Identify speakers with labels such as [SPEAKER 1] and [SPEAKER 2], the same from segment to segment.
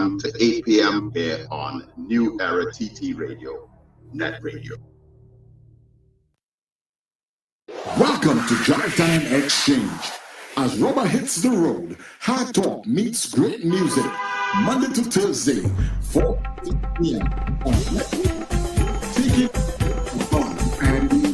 [SPEAKER 1] p.m. to 8 p.m. here on New Era TT Radio, Net Radio.
[SPEAKER 2] Welcome to Drive Time Exchange. As rubber hits the road, hard talk meets great music. Monday to Thursday, 4 p.m. on Net Radio. Take it fun and easy.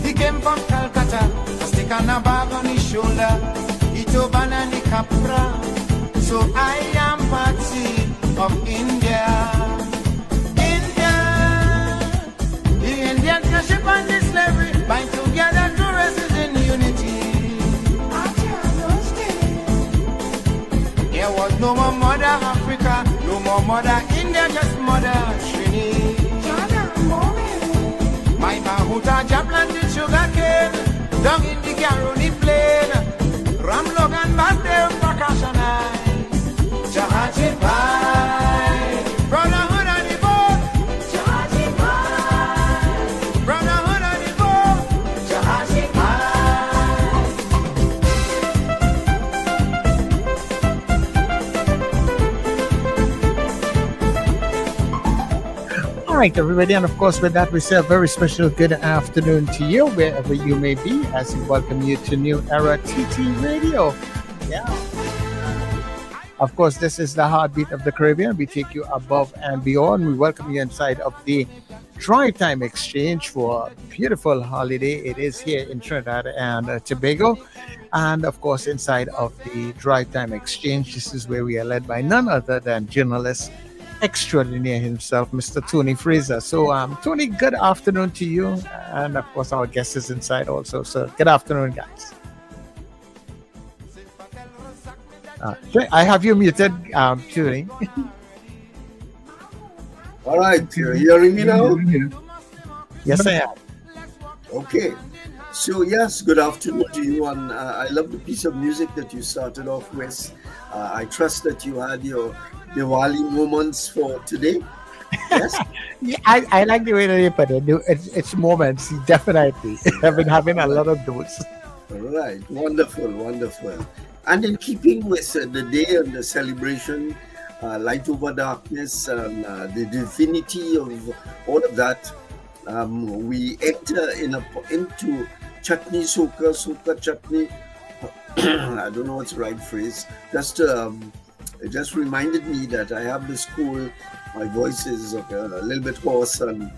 [SPEAKER 3] He came from Calcutta, a stick and a bag on his shoulder, he took banana capra. So I am party of India. India, the Indians can ship on this slavery, bind together two races in unity. There was no more mother Africa, no more mother India, just mother Trinidad. My Mahuta planted sugar cane down in the Caroni plain. Ram Logan Bande Prakashanai Jahaji Pai Brotherhood of the boat Jahaji Pai Brotherhood of the boat Jahaji
[SPEAKER 4] All right, everybody, and of course, with that, we say a very special good afternoon to you, wherever you may be, as we welcome you to New Era TT Radio. Yeah. Of course, this is the heartbeat of the Caribbean. We take you above and beyond. We welcome you inside of the Drive Time Exchange for a beautiful holiday. It is here in Trinidad and Tobago. And of course, inside of the Drive Time Exchange, this is where we are led by none other than journalist extraordinaire himself, Mr. Tony Fraser. So, Tony, good afternoon to you. And of course, our guest is inside also. So, good afternoon, guys. I have you muted, Tony.
[SPEAKER 5] All right, you're hearing me now?
[SPEAKER 4] Yes, I am.
[SPEAKER 5] Okay. So, yes, good afternoon to you. And I love the piece of music that you started off with. I trust that you had your Diwali moments for today. Yes.
[SPEAKER 4] Yeah, I like the way that you put it. It's moments, definitely. I've been having a lot of those.
[SPEAKER 5] All right. Wonderful, wonderful. And in keeping with the day and the celebration, light over darkness, and the divinity of all of that, we enter into Chutney Soca, Soca Chutney. I don't know what's the right phrase. It just reminded me that I have this cold. My voice is a little bit hoarse, and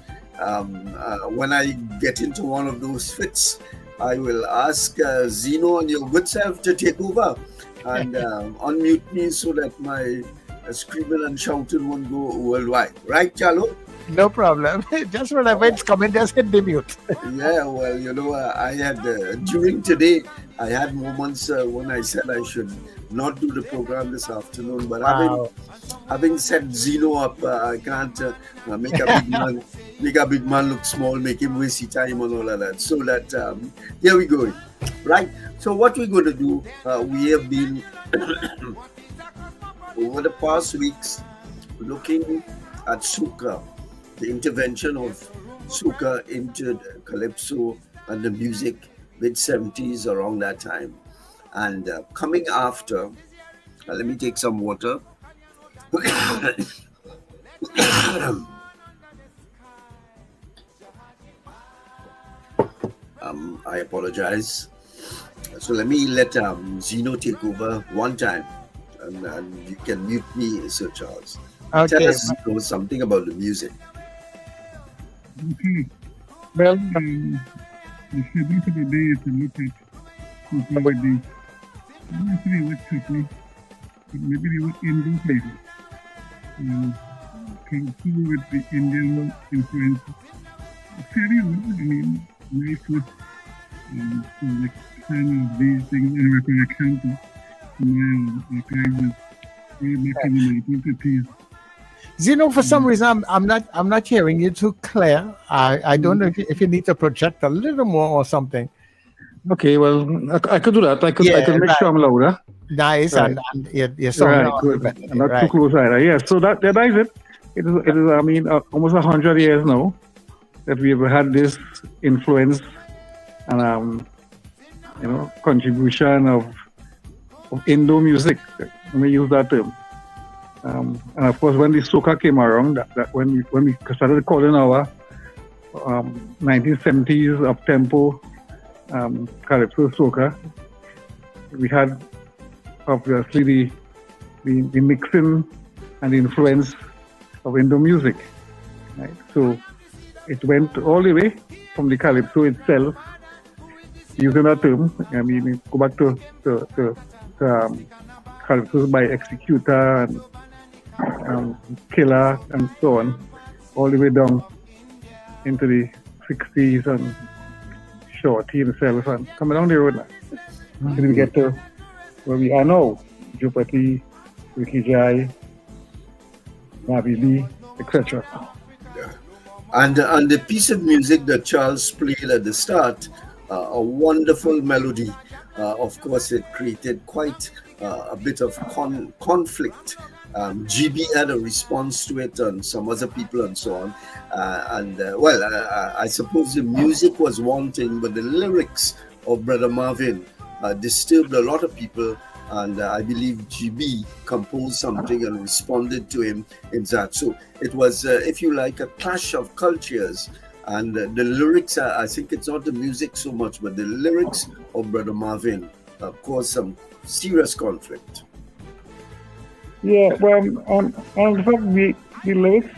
[SPEAKER 5] when I get into one of those fits, I will ask Zeno and your good self to take over and unmute me so that my screaming and shouting won't go worldwide. Right, Chalo?
[SPEAKER 4] No problem. Just whenever it's coming, just hit the mute.
[SPEAKER 5] Yeah, well, I had, during today, I had moments when I said I should not do the program this afternoon, but having set Zeno up, I can't make a big man look small, make him waste his time and all of that. So that, here we go. Right? So what we're going to do, we have been, over the past weeks, looking at Soca, the intervention of Soca into the Calypso and the music mid-70s around that time. And coming after, let me take some water. I apologize. So let me let Zeno take over one time, and you can mute me, Sir Charles.
[SPEAKER 4] Okay.
[SPEAKER 5] Tell us something about the music.
[SPEAKER 6] Okay. Well, the schedule for the day is to look at Soca with the, not necessarily with Chutney, but maybe the with Indian flavor. Calypso with the Indian influence. Fairly well, I mean, nice with So like kind of these things in recollection to my archives way back in the 1950s.
[SPEAKER 4] Zeno, for some reason, I'm not hearing you too clear. I don't know if you need to project a little more or something.
[SPEAKER 6] Okay, well, I could do that. I could make
[SPEAKER 4] right.
[SPEAKER 6] sure I'm louder.
[SPEAKER 4] Nice,
[SPEAKER 6] Right.
[SPEAKER 4] and your song
[SPEAKER 6] Right, good. I'm not too close either. Yeah, so that is it. It is. I mean, almost 100 years now that we have had this influence and contribution of Indo music. Let me use that term. And of course, when the soca came around, that when we started calling our 1970s up tempo Calypso soca, we had obviously the mixing and the influence of Indo music, right? So it went all the way from the Calypso itself, using that term. I mean, go back to Calypso by Executor and Killer and so on, all the way down into the 60s and Shorty himself and coming down the road now. Until we get to where we are now, Jupati, Ricky Jai, Navi Lee, etc.
[SPEAKER 5] Yeah. And the piece of music that Charles played at the start, a wonderful melody. Of course, it created quite a bit of conflict. GB had a response to it, and some other people, and so on. I suppose the music was one thing, but the lyrics of Brother Marvin disturbed a lot of people, and I believe GB composed something and responded to him in that. So it was, if you like, a clash of cultures. And the lyrics, I think it's not the music so much, but the lyrics of Brother Marvin caused some serious conflict.
[SPEAKER 6] Yeah, well, in fact, the lyrics,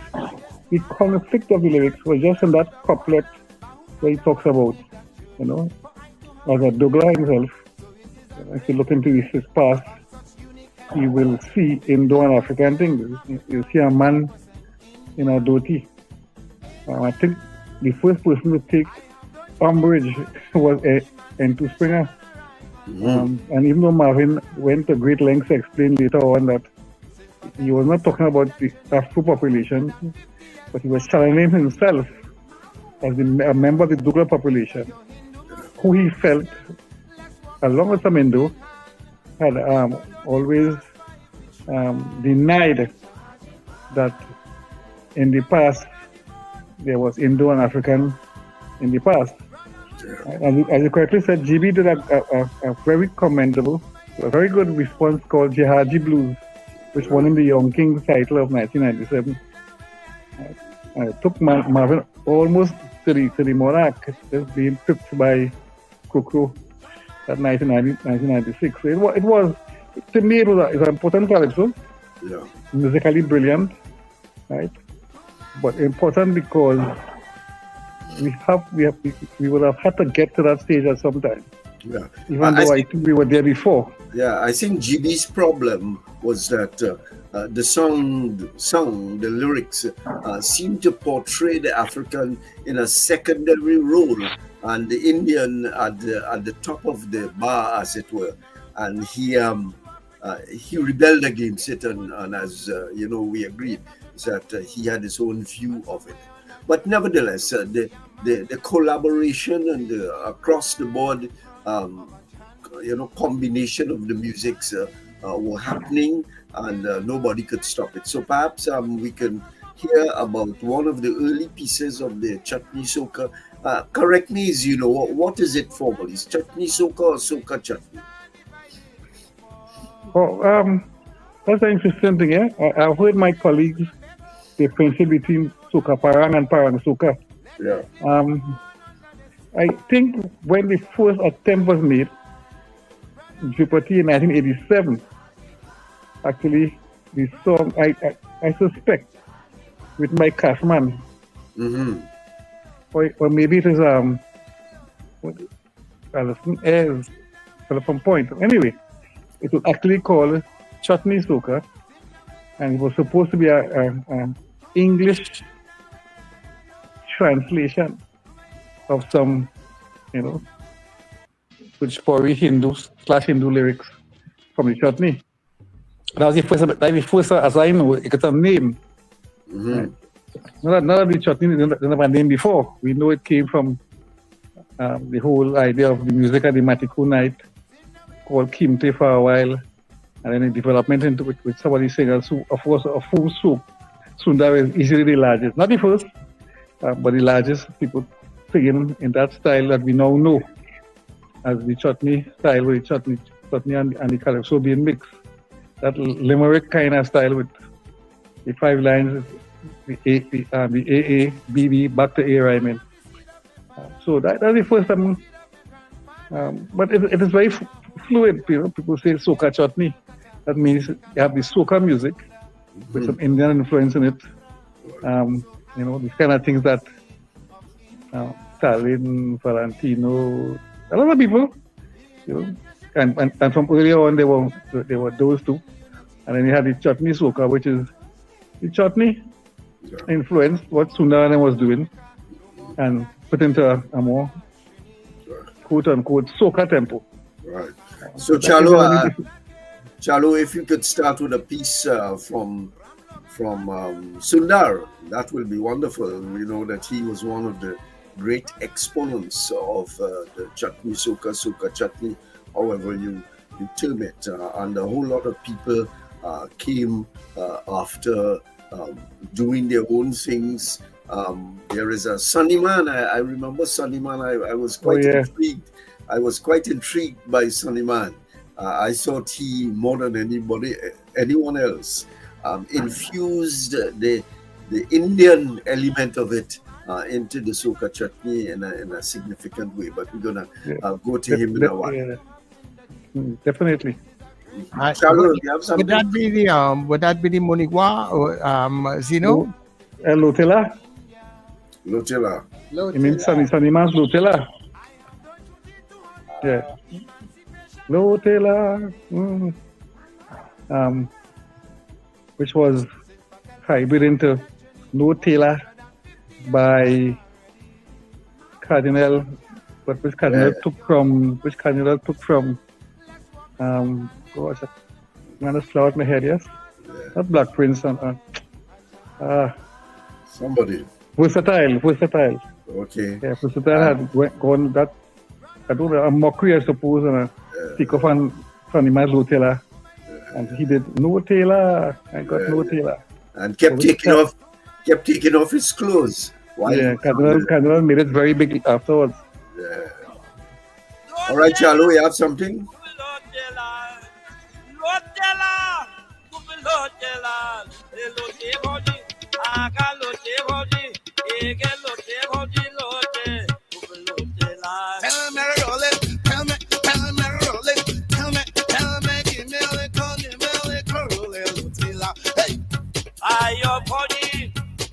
[SPEAKER 6] the conflict of the lyrics was just in that couplet where he talks about, as a Douglas himself, if you look into his past, you will see Indo and African things. You see a man in a dhoti. I think the first person to take umbrage was N2 Springer. And even though Marvin went to great lengths to explain later on that he was not talking about the Afro population, but he was challenging himself as a member of the Douglas population, who he felt, along with some Indo, had always denied that in the past there was Indo and African in the past. And as you correctly said, GB did a very commendable, a very good response called Jihadi Blues, which won him the Young Kings title of 1997. It took Marvin almost to the monarch, just being pipped by Coco at 1996. So it was, to me, it was an important calypso.
[SPEAKER 5] Yeah.
[SPEAKER 6] Musically brilliant, right? But important because we would have had to get to that stage at some time.
[SPEAKER 5] Yeah.
[SPEAKER 6] Even though I think we were there before.
[SPEAKER 5] Yeah, I think GB's problem was that the song, the lyrics seemed to portray the African in a secondary role and the Indian at the top of the bar, as it were. And he rebelled against it, and as we agreed that he had his own view of it. But nevertheless, the collaboration and the across the board combination of the musics were happening, and nobody could stop it. So perhaps we can hear about one of the early pieces of the Chutney Soca. Correct me, what is it formally? Is Chutney Soca or Soca Chutney?
[SPEAKER 6] Oh, that's an interesting thing, yeah? I've heard my colleagues differentiate between Soca Parang and Parang Soca.
[SPEAKER 5] Yeah.
[SPEAKER 6] I think when the first attempt was made, Jupati in 1987, actually, the song, I suspect, with Mike Cashman, or maybe it is Alison Ayres, Telephone Point. Anyway, it was actually called Chutney Soca, and it was supposed to be an English translation of some, which probably Hindu/Hindu lyrics from the Chutney. That was the first, as I know, it got a name.
[SPEAKER 5] Mm-hmm.
[SPEAKER 6] None of the Chutney didn't have a name before. We know it came from the whole idea of the music at the Matiku night, called Kimte for a while, and then the development into it with some of the singers who, of course, a full soup. Sundar is easily the largest, not the first, but the largest people singing in that style that we now know as the Chutney style, with the Chutney and the Calypso being mixed. That limerick kind of style with the 5 lines, the AA, BB, back to A rhyming. So that's the first time. But it is very fluid. People say soca chutney. That means you have the soca music with some Indian influence in it. These kind of things that Stalin, Valentino, a lot of people, and from earlier on they were those two. And then you had the Chutney Soca, which is the chutney influenced what Sundar was doing and put into a more quote-unquote soca tempo.
[SPEAKER 5] Right. So Chalo, if you could start with a piece from Sundar, that will be wonderful. We know that he was one of the great exponents of the Chutney Soca chutney, however you term it. And a whole lot of people came after doing their own things. There is a Sunnyman. I remember Sunnyman. I was quite intrigued. I was quite intrigued by Sunnyman. I thought he, more than anyone else, infused the Indian element of it into the soca chutney in a significant way. But we're gonna go to him in a while.
[SPEAKER 6] Definitely.
[SPEAKER 5] Charles, you have something?
[SPEAKER 4] Would that be the Monigua or Zeno?
[SPEAKER 6] Lotela. You mean Sunnyman's Lotela? Yeah. Lotela. Which was hybrid into Lotela by Cardinal, but which Cardinal took from gosh, man, it's flowered my head, yes? Not Black Prince,
[SPEAKER 5] somebody.
[SPEAKER 6] Versatile.
[SPEAKER 5] Okay.
[SPEAKER 6] Yeah, Versatile had gone that, I don't know, a mockery, I suppose, and a pick off on Sunnyman's Lotela. And he did no Taylor. I got no Taylor.
[SPEAKER 5] And kept taking off his clothes.
[SPEAKER 6] Yeah, Cardinal made it very big afterwards.
[SPEAKER 5] Yeah. All right, Chalo, you have something?
[SPEAKER 3] By your body,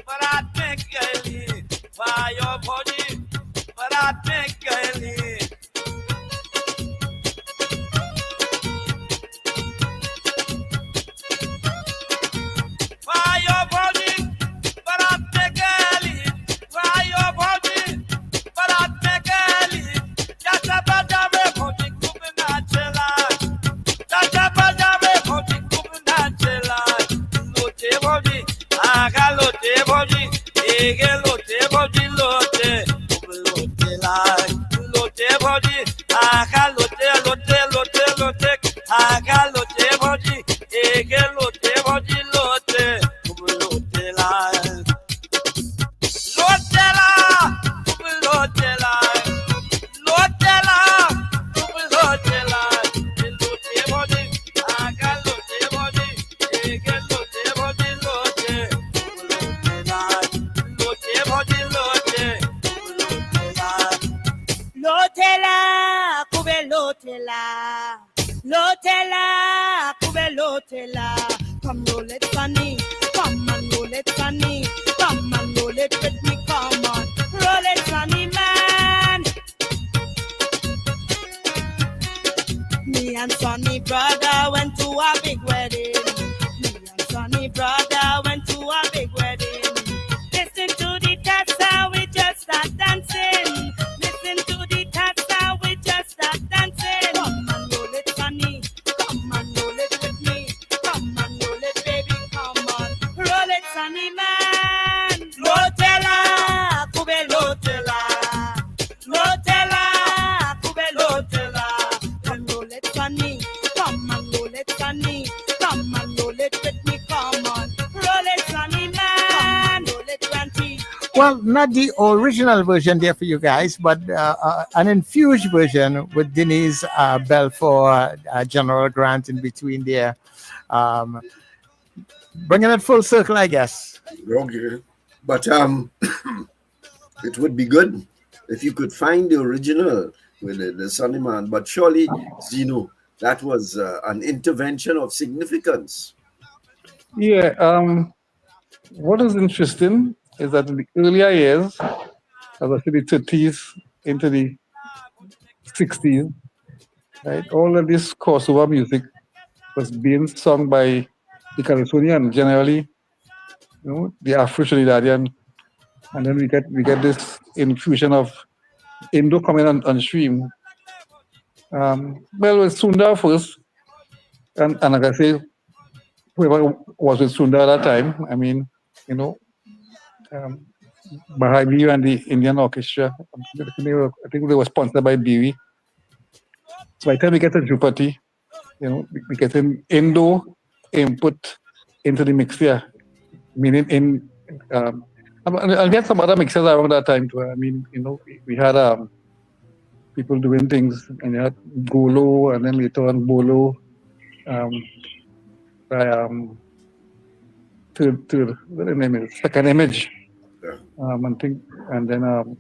[SPEAKER 3] but I think I need. By your body, but I think I need. By your body, but I think I need. By your body, but I think I need. Just a bad body, cooping that chilla. Just a bad body, cooping that chilla. Body, aga lote body, ege lote body lote, lote body, aga lote, aga lote body, ege lote body lote la, Lotela, come roll it funny, come and roll it funny, come and roll it with me, come on, roll it funny man. Me and Sonny brother went to a big wedding. Me and Sonny brother went to a big wedding. Listen to the tassa, we just start dancing. Listen to the tassa, we just start dancing.
[SPEAKER 4] Well, not the original version there for you guys, but an infused version with Denise Belfort, General Grant in between there. Bringing it full circle, I guess.
[SPEAKER 5] Okay. But it would be good if you could find the original with the Sunny Man. But surely, Zeno, that was an intervention of significance.
[SPEAKER 6] Yeah. What is interesting is that in the earlier years, as I said, the 30s into the 60s, right, all of this crossover music was being sung by the Calypsonian, generally, the Afro-Trinidadian, and then we get this infusion of Indo coming on stream. Well, it was Sunda first, and like I say, whoever was with Sunda at that time, I mean, Baha'i and the Indian Orchestra, I think they were sponsored by Biwi. So by the time we get to Jupati, we get an Indo input into the mix here, meaning and we had some other mixes around that time too. I mean, we had people doing things, and you had Golo, and then later on Bolo, by what the name is, Second Image, and then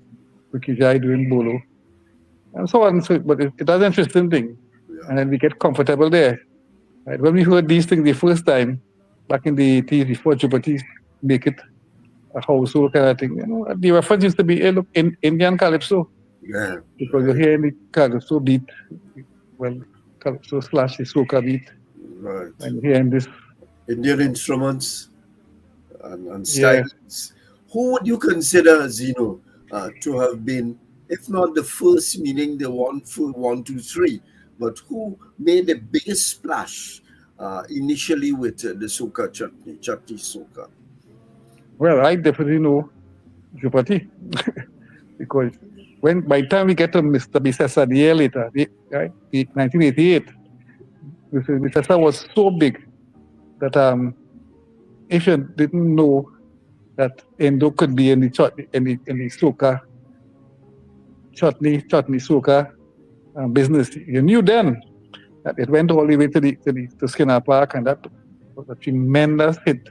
[SPEAKER 6] Ricky Jai doing Bolo, and so on. So, but it was an interesting thing, and then we get comfortable there. Right? When we heard these things the first time, back in the 80s, before Jupati make it a household kind of thing, the reference used to be, hey, look, in Indian Calypso.
[SPEAKER 5] Yeah.
[SPEAKER 6] Because you're hearing the Calypso beat, well, Calypso / the Soca beat.
[SPEAKER 5] Right.
[SPEAKER 6] And hearing this.
[SPEAKER 5] Indian instruments and styles. Yeah. Who would you consider, Zeno, to have been, if not the first, meaning the one, two, three, but who made the biggest splash initially with the Soca Chutney Soca?
[SPEAKER 6] Well, I definitely know Jupati because by the time we get to Mr. Bisesa the year later, right, 1988, Mr. Bisesa was so big that if you didn't know that Indo could be in the Soca, Chutney Soca business, you knew then that it went all the way to Skinner Park, and that was a tremendous hit,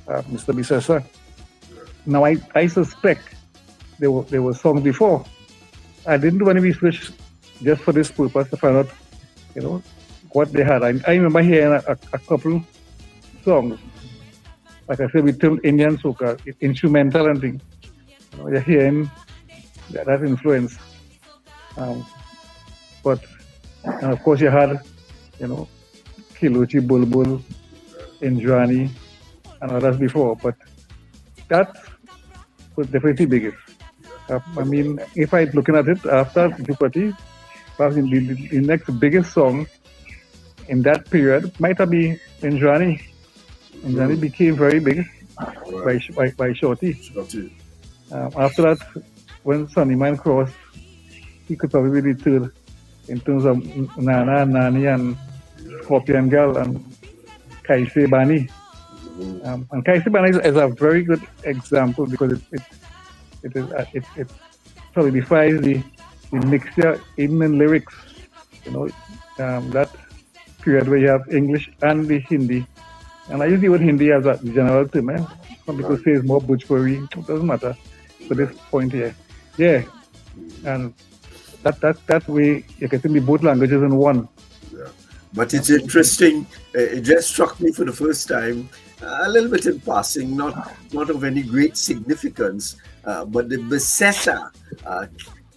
[SPEAKER 6] Mr. Bisesa. Now I suspect there were songs before. I didn't do any research just for this purpose to find out, what they had. I remember hearing a couple songs, like I said, with Indian Soca, instrumental and things. You're hearing that influence. But of course you had, Kiluchi, Bulbul, Indrani, and others before. But that was definitely biggest. I mean, if I'm looking at it after Jupati, perhaps the next biggest song in that period might have been Indrani. Indrani became very big by Shorty. After that, when Sunny Man crossed, he could probably be the third in terms of Nana, Nani, and Scorpion Girl, and Kaise Bani. And Kaise Bani is a very good example because it solidifies the mixture even in lyrics. That period where you have English and the Hindi. And I use the word Hindi as a general term. Some people say it's more Bhojpuri. It doesn't matter for this point here. Yeah. And that way you can see both languages in one.
[SPEAKER 5] Yeah. But it's interesting. It just struck me for the first time, a little bit in passing, not of any great significance, but the Besessa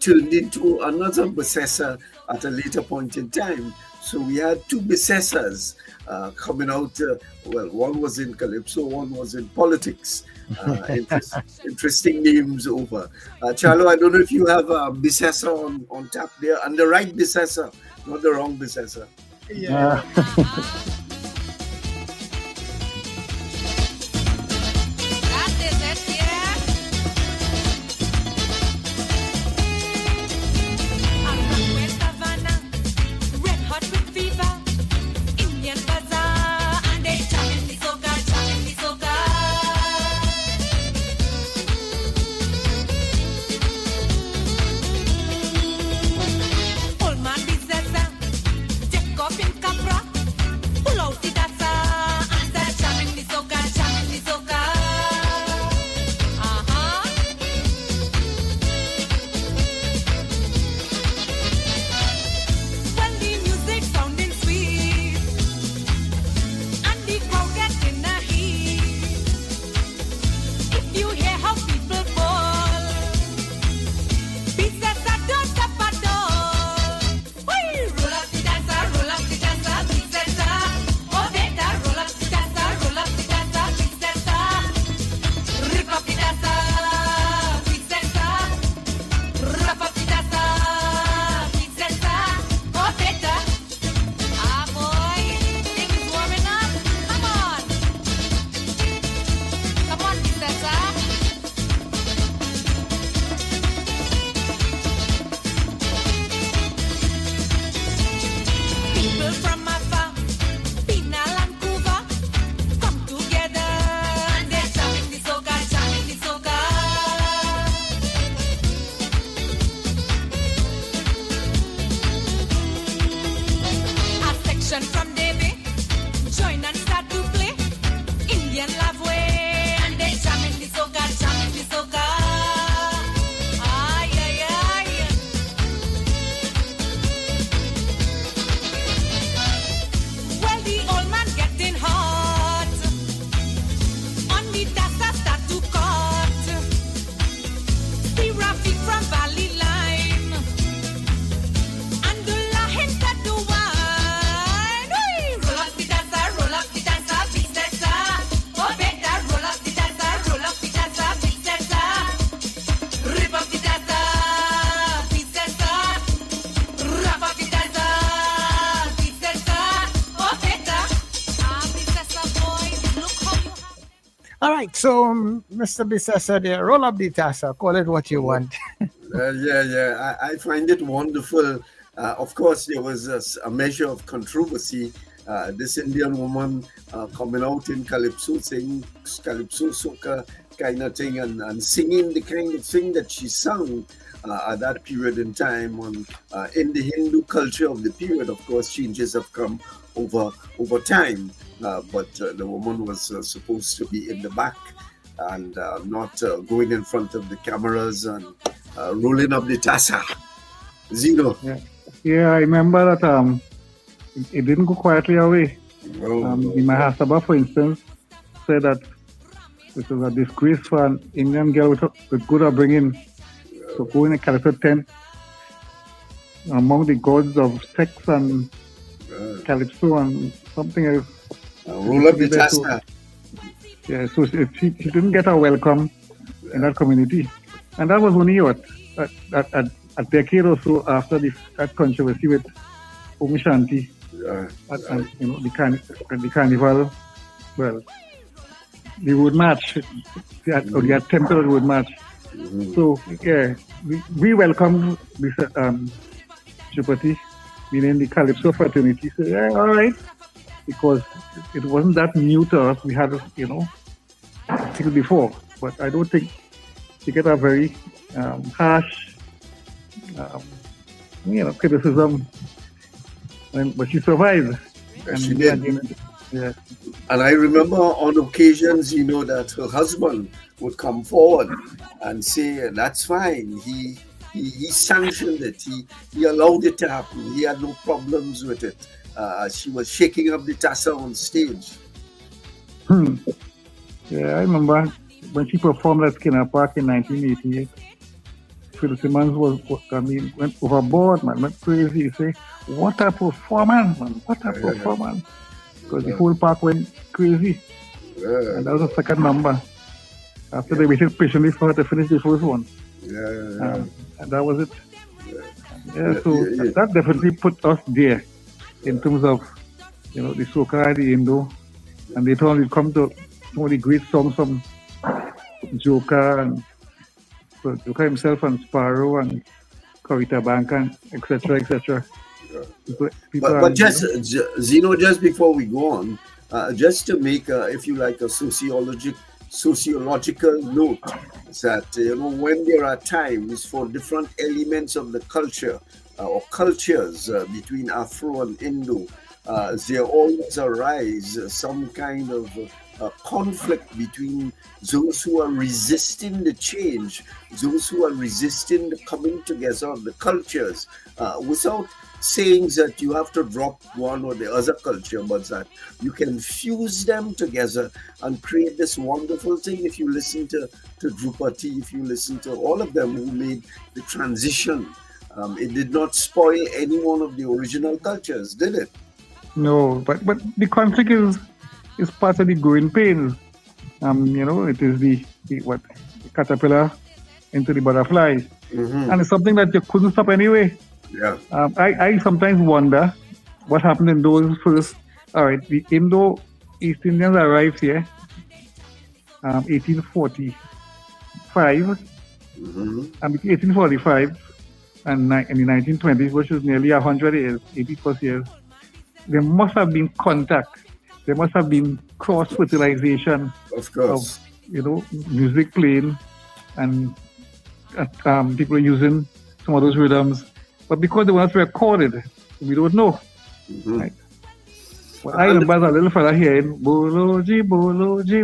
[SPEAKER 5] turned into another Besessa at a later point in time. So we had two Besessas coming out. Well, one was in Calypso, one was in politics. Interesting names over. Chalo, I don't know if you have a Besessa on tap there, and the right Besessa, not the wrong Besessa.
[SPEAKER 4] Yeah.
[SPEAKER 7] action from Davy. Join and start to play Indian love way. And they jam in the soca, jam in the soca. Ay, ay, ay. Well, the old man getting hot. On the tassa start to cut. The Rafik from Valley Line. And the Lahin start to wine. Hey! Roll up the tassa, big tassa. Oh, better roll up the tassa, big tassa. Rip up the tassa, big tassa. Wrap up the tassa, big tassa. Oh, better. Big tassa boy, look how you have.
[SPEAKER 4] All right, so Mr. Bissessa there, roll up the tassa, call it what you want.
[SPEAKER 5] I find it wonderful. Of course, there was a measure of controversy. This Indian woman coming out in Calypso, saying Calypso Soca kind of thing, and singing the kind of thing that she sang at that period in time. In the Hindu culture of the period, of course, changes have come over time. But the woman was supposed to be in the back and not going in front of the cameras and rolling up the tassa. Zeno.
[SPEAKER 6] Yeah, I remember that it didn't go quietly away. The Mahasabha, for instance, said that it was a disgrace for an Indian girl with good upbringing to go in a Calypso tent among the gods of sex and Calypso and something else.
[SPEAKER 5] Roll up the tassa.
[SPEAKER 6] Yeah, so she didn't get a welcome in that community. And that was only a decade or so after that controversy with Om Shanti. And the carnival, well, the road match, the attempted road match. So, yeah, we welcomed this Chupati, meaning the Calypso fraternity. So, yeah, all right. Because it wasn't that new to us. We had, things before. But I don't think she get a very harsh, criticism. But she survived.
[SPEAKER 5] Yes, she did.
[SPEAKER 6] Yeah.
[SPEAKER 5] And I remember on occasions, that her husband would come forward and say, that's fine. He sanctioned it. He allowed it to happen. He had no problems with it. She was shaking up the tassa on stage.
[SPEAKER 6] Yeah, I remember when she performed at Skinner Park in 1988. Phil Simmons went overboard, man, went crazy. He said, what a performance, man, what a performance. Because the whole park went crazy. And that was the second number. After they waited patiently for her to finish the first one. And that was it. So that definitely put us there in terms of, the soca, the Indo. And later on we come to some of the great songs from Joker and Joker himself and Sparrow and Corita Banka, etc., etc.
[SPEAKER 5] But just Zeno, just before we go on, just to make, if you like, a sociological note, that when there are times for different elements of the culture or cultures between Afro and Indo, there always arise some kind of conflict between those who are resisting the change, those who are resisting the coming together of the cultures, without saying that you have to drop one or the other culture, but that you can fuse them together and create this wonderful thing. If you listen to Drupati, if you listen to all of them who made the transition, it did not spoil any one of the original cultures, did it?
[SPEAKER 6] No, but the conflict is part of the growing pains. It is the caterpillar into the butterfly. And it's something that you couldn't stop anyway.
[SPEAKER 5] Yeah.
[SPEAKER 6] I sometimes wonder what happened in those first. All right, the Indo-East Indians arrived here 1845. And between 1845 and in the 1920s, which is nearly 100 years, 80 plus years, there must have been contact. There must have been cross-fertilization.
[SPEAKER 5] Of course.
[SPEAKER 6] Music playing and people using some of those rhythms. But because they were not recorded, we don't know. Right? Well, I remember as a little fella hearing Boloji,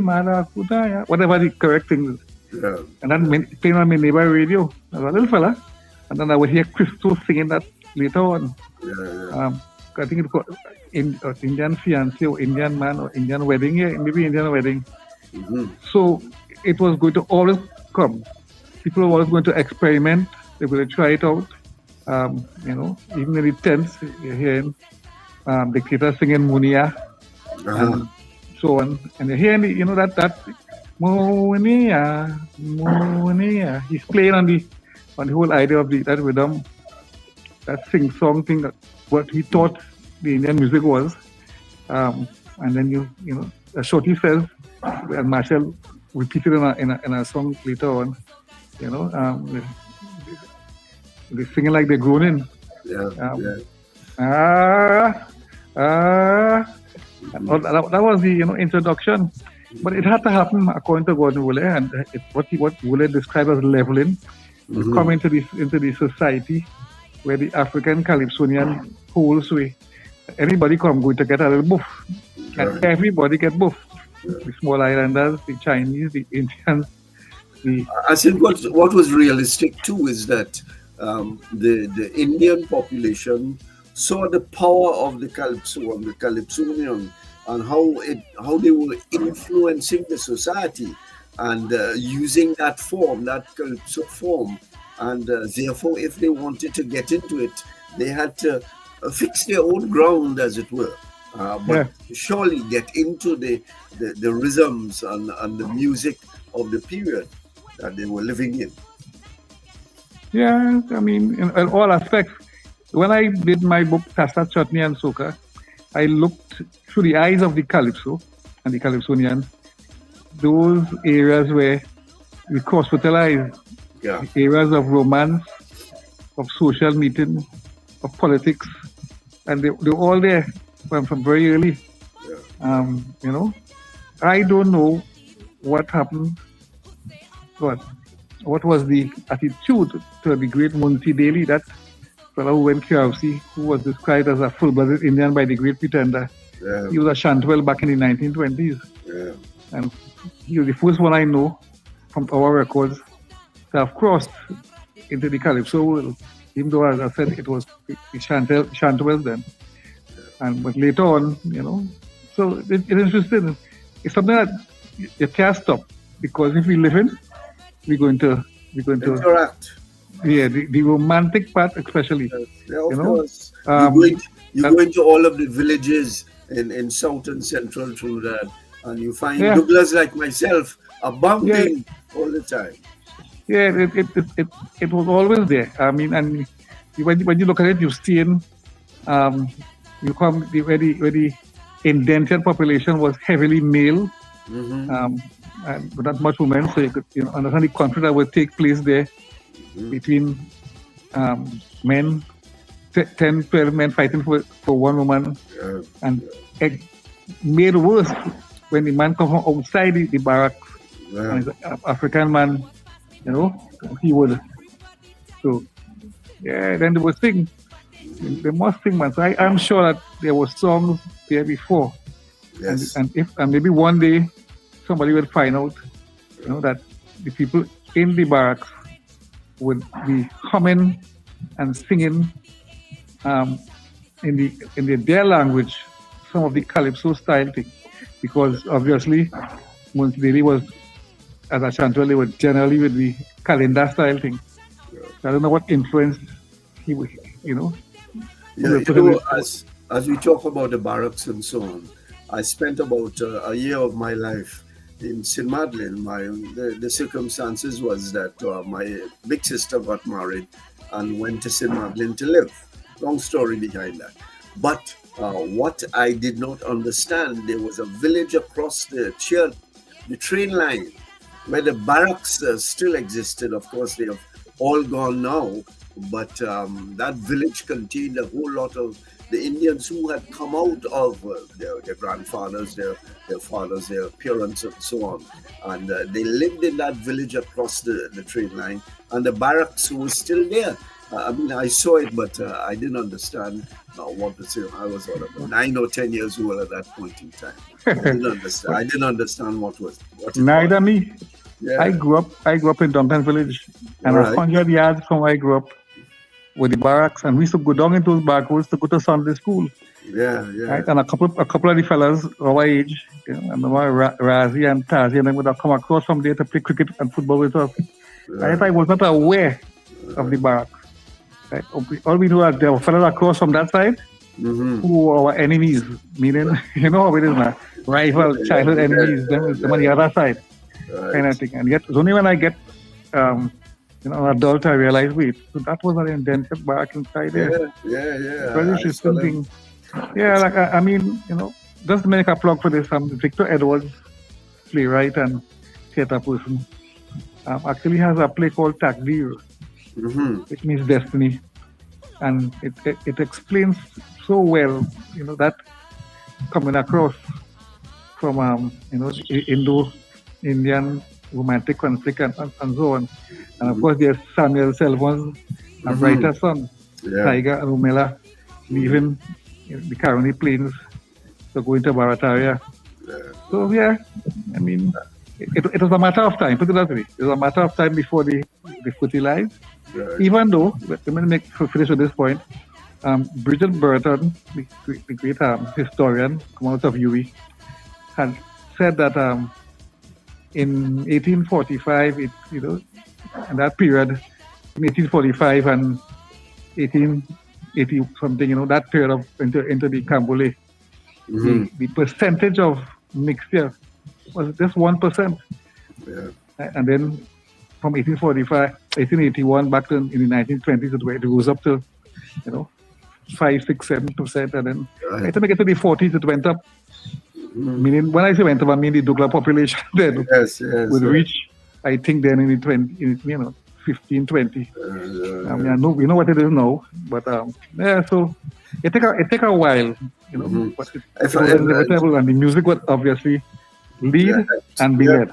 [SPEAKER 6] Marakutaya, whatever the correct thing is.
[SPEAKER 5] Yeah.
[SPEAKER 6] And then playing on my neighbor radio as a little fella. And then I would hear Crystal singing that later on.
[SPEAKER 5] Yeah.
[SPEAKER 6] I think it was Indian fiancé or Indian man or Indian wedding. Yeah, maybe Indian wedding.
[SPEAKER 5] Mm-hmm.
[SPEAKER 6] So it was going to always come. People were always going to experiment. They were going to try it out. Even in the tents, you're hearing dictator singing Munia and so on. And you're hearing, that Munia. He's playing on the whole idea of that rhythm, that sing-song thing, what he thought the Indian music was. And then Shorty says, and Marshall repeated in a song later on, they're singing like they're groaning. That was the introduction, but it had to happen according to Gordon Woolley, and what Woolley described as leveling. Mm-hmm. Come into the society where the African Calypsonian holds sway. Anybody come going to get a little buff, and everybody get buff. The small islanders, the Chinese, the Indians.
[SPEAKER 5] I think what was realistic too is that the Indian population saw the power of the Calypso and the Calypsonian and how they were influencing the society and using that form, that Calypso form. And therefore, if they wanted to get into it, they had to fix their own ground, as it were. But surely get into the rhythms and the music of the period that they were living in.
[SPEAKER 6] Yeah, I mean, in all aspects. When I did my book, Tassa, Chutney and Soca, I looked through the eyes of the Calypso and the Calypsonian, those areas where we cross-fertilize, areas of romance, of social meeting, of politics, and they're all there from very early. I don't know what happened, what was the attitude to the great Munshi Daly, that fellow who went QRC, who was described as a full-blooded Indian by the great Pretender. Yeah. He was a Shantwell back in the 1920s. Yeah. And he was the first one I know from our records to have crossed into the Calypso world, even though, as I said, it was the Shantwell then. But later on, so it's interesting. It's something that you can't stop, because if we live in, we're going to
[SPEAKER 5] interact.
[SPEAKER 6] Yeah, the romantic part especially.
[SPEAKER 5] Yeah, of course. You go into all of the villages in south and central Trinidad, and you find Douglas like myself abounding all the time.
[SPEAKER 6] Yeah, it was always there. I mean, and when you look at it, you've seen you come where the indentured population was heavily male, and not much women, so you could understand the conflict that would take place there between men, 10, 12 men fighting for one woman, and it made worse when the man come from outside the barracks, and he's an African man, he would. So, then they would sing. They must sing, man. So I'm sure that there were songs there before. Yes. And maybe one day somebody will find out, that the people in the barracks would be humming and singing in their language some of the Calypso style thing, because obviously Munshi Daly was, as a Shantwell, they were generally with the calendar style thing. So I don't know what influence he would,
[SPEAKER 5] as we talk about the barracks and so on, I spent about a year of my life in St. Madeleine. The circumstances was that my big sister got married and went to St. Madeleine to live. Long story behind that. But what I did not understand, there was a village across the train line where the barracks still existed. Of course, they have all gone now. But that village contained a whole lot of the Indians who had come out of their grandfathers, their fathers, their parents, and so on. And they lived in that village across the train line, and the barracks was still there. I mean, I saw it, but I didn't understand what was saying. I was about 9 or 10 years old at that point in time. I didn't understand. I didn't understand what it
[SPEAKER 6] Neither
[SPEAKER 5] was.
[SPEAKER 6] me.
[SPEAKER 5] Yeah.
[SPEAKER 6] I grew up in Downtown Village, and
[SPEAKER 5] Right.
[SPEAKER 6] 100 yards from where I grew up with the barracks, and we used to go down into those back roads to go to Sunday school.
[SPEAKER 5] Yeah.
[SPEAKER 6] Right? And a couple of the fellas our age, I remember Razi and Tazi, and they would have come across from there to play cricket and football with us. Right? I was not aware of the barracks. Right? All we knew is there were fellas across from that side who were our enemies, meaning, how it is now, rival childhood enemies, them on the other side, kind of thing. And yet, it's only when I get an adult, I realize, wait, so that was an indented barrack inside there.
[SPEAKER 5] Yeah.
[SPEAKER 6] Very interesting thing. Yeah, like I mean, just to make a plug for this, Victor Edwards, playwright and theater person, actually has a play called Takdir, which means destiny, and it explains so well, that coming across from Indo-Indian romantic conflict and so on, and of course there's Samuel Selvon's writer's son, Tiger and Umela, leaving the Caroni Plains to go into Barataria. So yeah, I mean, it was a matter of time. Put it that way. It was a matter of time before they fertilized. Even though, let me finish with this point. Bridget Burton, the great historian, come out of UWI, had said that in 1845, in that period, in 1845 and 1880 something, that period of into the Cambole, the percentage of mixture was just 1%. And then from 1881 back to in the 1920s, it goes up to 5, 6, 7%, and then by the time it get to the 40s, it went up. Meaning, when I say went up, I mean the Douglas population then would reach, I think, then in the 15, 20. I mean, we know what it is now, but so it take a while, but it was inevitable, and the music would obviously lead and be led.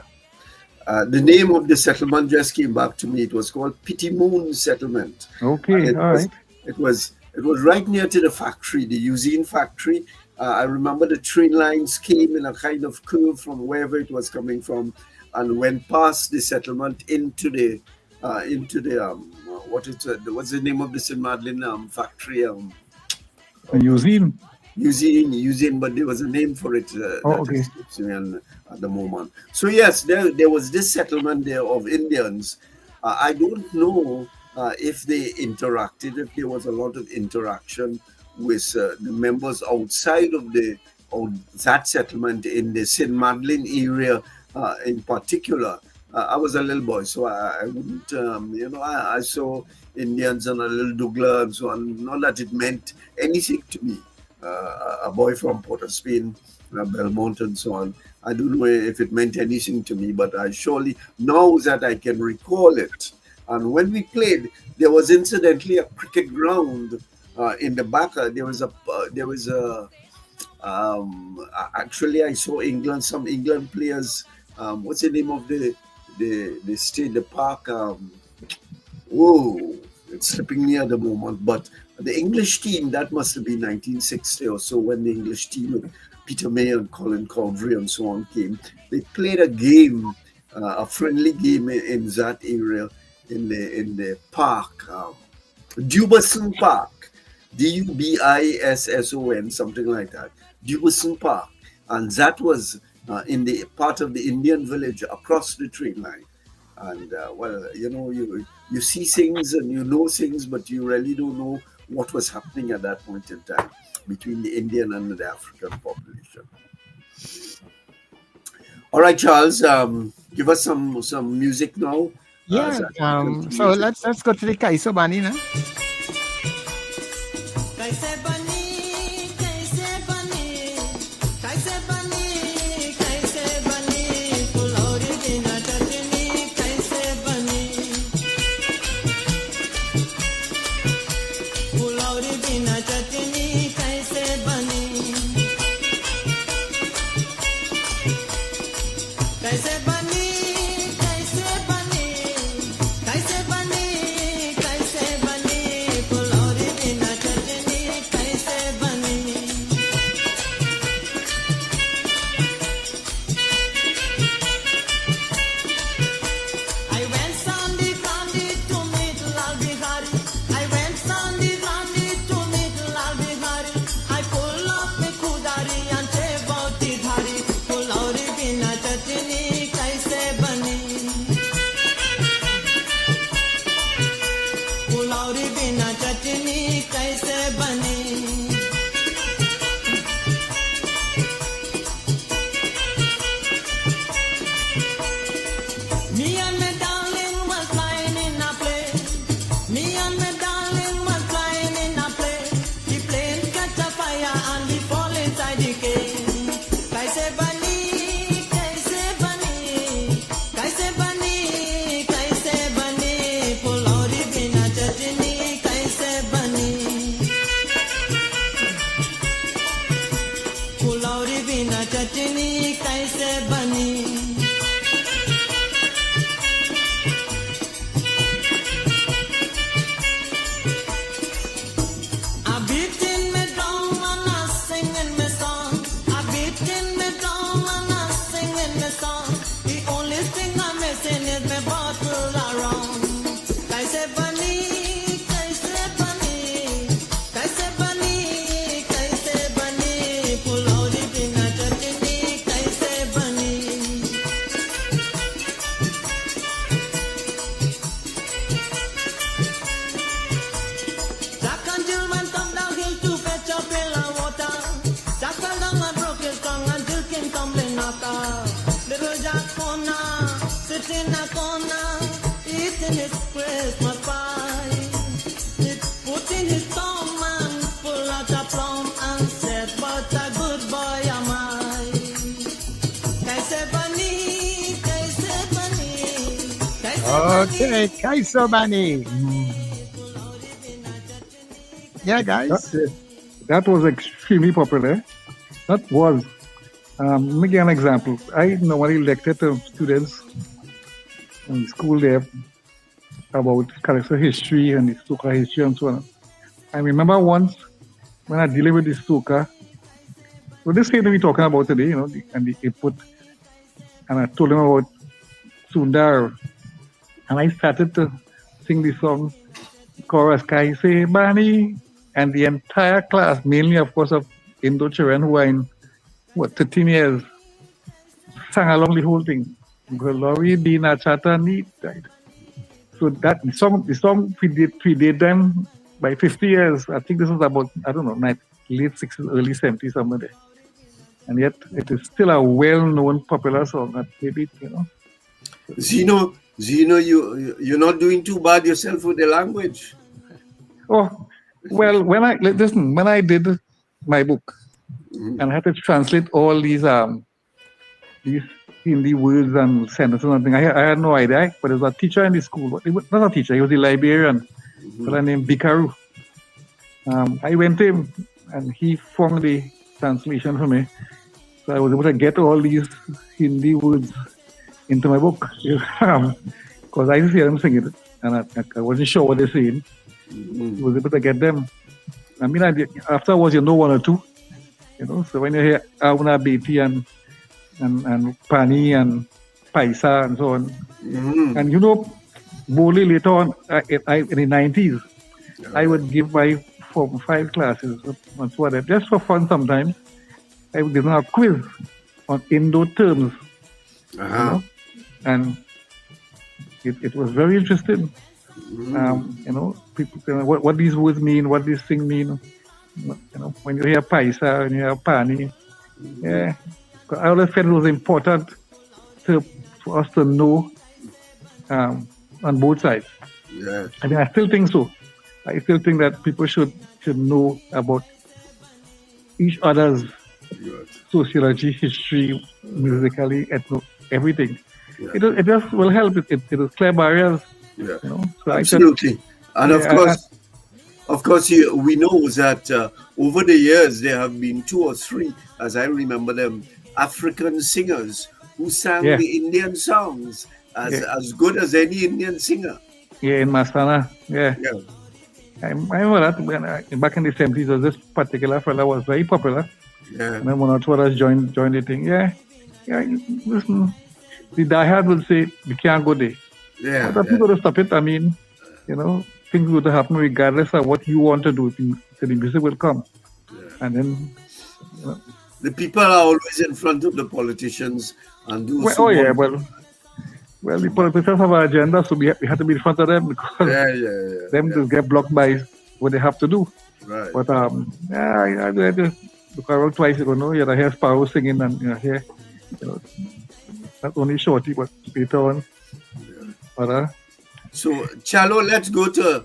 [SPEAKER 5] The name of the settlement just came back to me. It was called Pity Moon Settlement.
[SPEAKER 6] Okay, all right.
[SPEAKER 5] It was right near to the factory, the usine factory. I remember the train lines came in a kind of curve from wherever it was coming from, and went past the settlement into the what's the name of the St. Madeleine factory? Usine, but there was a name for it escapes me at the moment. So yes, there was this settlement there of Indians. I don't know if they interacted, if there was a lot of interaction with the members outside of that settlement in the St. Madeleine area in particular. I was a little boy, so I wouldn't, I saw Indians and a little Douglas and so on. Not that it meant anything to me. A boy from Port of Spain, Belmont and so on. I don't know if it meant anything to me, but I surely, now that I can recall it. And when we played, there was incidentally a cricket ground in the back. Actually I saw some England players. What's the name of the park? It's slipping me at the moment, but the English team, that must have been 1960 or so, when the English team with Peter May and Colin Cowdrey and so on came. They played a game, a friendly game in that area, in the park, Dubison Park, Dubisson, something like that, Dubison Park, and that was in the part of the Indian village across the train line. And you see things and you know things, but you really don't know what was happening at that point in time between the Indian and the African population. All right, Charles, give us some music now.
[SPEAKER 4] Yeah, so let's go to the Calypso Bani now.
[SPEAKER 7] कैसे बनी चटनी कैसे बनी I beat in me drum and I sing in me song. I beat in me drum and I sing in me song. The only thing I'm missing is me bottle around. Kaise bani, kaise bani, kaise bani, kaise bani. Pull out the dinner chutney, kaise bani. Jack and Jill went up downhill to fetch a pail of water. Jack fell down and broke his tongue and Jill came tumbling after. Little Jack corner, sit in a corner, eating his Christmas pie. It put in his thumb and pulled out a plum and said, "What a good boy am I." Kaise bani, kaise bani, kaise
[SPEAKER 4] Okay, Kaiso Bani. Yeah, guys.
[SPEAKER 6] That was extremely popular. That was. Let me give an example. I normally lecture to students in school there about Calypso history and the Soca history and so on. I remember once when I dealing with the Soca, so this thing that we're talking about today, and they put, and I told them about Sundar, and I started to sing the song, chorus, Kaise Bani, and the entire class, mainly, of course, of Indo-Children who are in, 13 years, sang along the whole thing. Glory be na Chatani died. So that the song predate them by 50 years. I think this was about, I don't know, late 60s, early 70s, somewhere there. And yet it is still a well-known popular song. Maybe,
[SPEAKER 5] Zeno, you're not doing too bad yourself with the language.
[SPEAKER 6] Oh, well, when I did my book, and I had to translate all these Hindi words and sentences and things, I had no idea. But there was a teacher in the school. Not a teacher, he was a librarian, fellow named Bikaru. I went to him, and he formed the translation for me. So I was able to get all these Hindi words into my book. Because I used to hear them singing it, and I wasn't sure what they're saying. I was able to get them. I mean, afterwards, one or two. So when you hear Auna Beti and Pani and Paisa and so on, and Boli later on in the 90s, I would give my 4 or 5 classes and so on, just for fun sometimes. I would give them a quiz on Indo terms, and it was very interesting. People, what these words mean, what these things mean. When you hear Paisa, when you hear Pani, I always felt it was important for us to know on both sides.
[SPEAKER 5] Yeah.
[SPEAKER 6] I mean, I still think so. I still think that people should know about each other's sociology, history, musically, everything.
[SPEAKER 5] Yeah.
[SPEAKER 6] It just will help. It will clear barriers.
[SPEAKER 5] Yeah.
[SPEAKER 6] So
[SPEAKER 5] absolutely. And of course, we know that over the years there have been 2 or 3, as I remember them, African singers who sang the Indian songs as good as any Indian singer.
[SPEAKER 6] Yeah, in Masana. Yeah. I remember that back in the 70s, this particular fella was very popular.
[SPEAKER 5] Yeah.
[SPEAKER 6] And then 1 or 2 others joined the thing. Yeah. Listen, the diehard will say, we can't go there.
[SPEAKER 5] Yeah.
[SPEAKER 6] But people to stop it. I mean, things would happen regardless of what you want to do. The music will come.
[SPEAKER 5] Yeah.
[SPEAKER 6] And then,
[SPEAKER 5] the people are always in front of the politicians and do.
[SPEAKER 6] Well, the politicians have an agenda, so we have to be in front of them because them just get blocked by what they have to do.
[SPEAKER 5] Right.
[SPEAKER 6] But I just look around twice. You hear Sparrow singing, and hear not only Shorty but later on.
[SPEAKER 5] Yeah.
[SPEAKER 6] But
[SPEAKER 5] so Chalo, let's go to.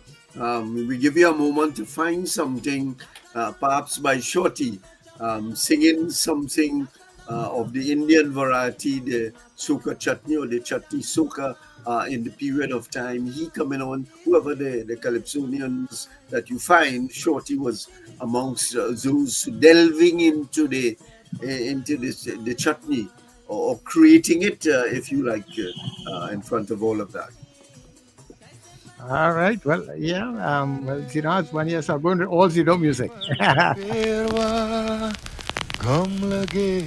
[SPEAKER 5] We give you a moment to find something, perhaps by Shorty, singing something of the Indian variety, the Soca Chutney or the Chutney Soca, in the period of time he coming on. Whoever the Calypsonians that you find, Shorty was amongst those delving into the into the chutney, or creating it, if you like, in front of all of that.
[SPEAKER 4] All right. Well, yeah. Well, Zeno is 1 year, so I'm going to all Zeno music.
[SPEAKER 3] Perwa gam lage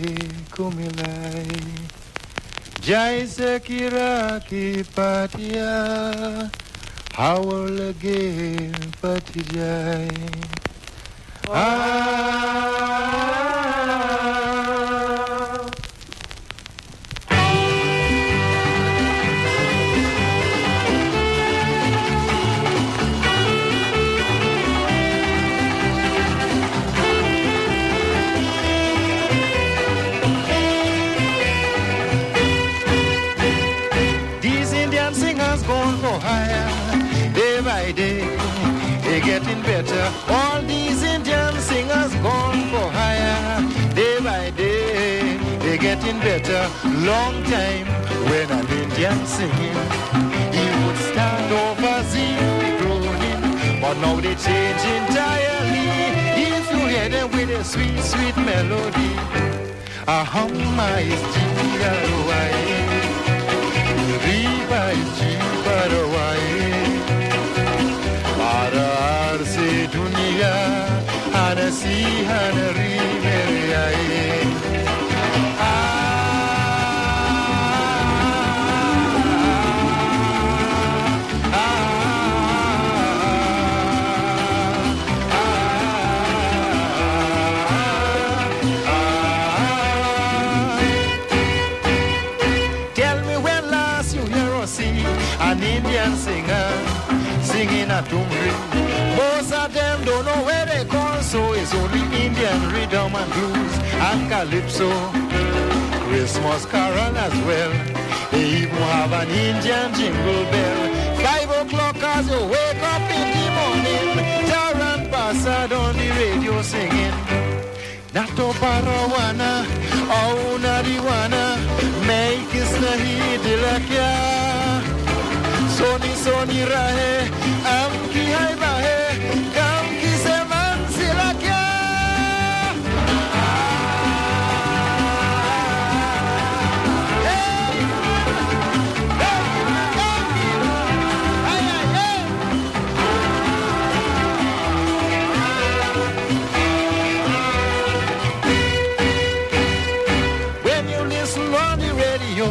[SPEAKER 3] ko milai jaise kira ki patiya hawa lage pati jai These Indian singers gone for higher day by day. They're getting better. All these Indian singers gone for higher day by day. They're getting better. Long time when an Indian singing, he would stand over the groaning, but now they change entirely. If you hear them with a sweet, sweet melody, ahama is G-R-O-I-A. Riba is G-R-O-I-A. Parar se dunia anasihan rimeyaye. Tell me when last you hear or see an Indian singer singing a tumri. Most of them don't know where they come, so it's only Indian rhythm and blues and Calypso. Christmas carol as well. They even have an Indian jingle bell. 5 o'clock as you wake up in the morning, Taran Passad on the radio singing. Nato Parawana, Auna Diwana, make is nahi dilakya. Soni rahe, am ki hai bahe, kam ki se man silakya. When you listen on the radio,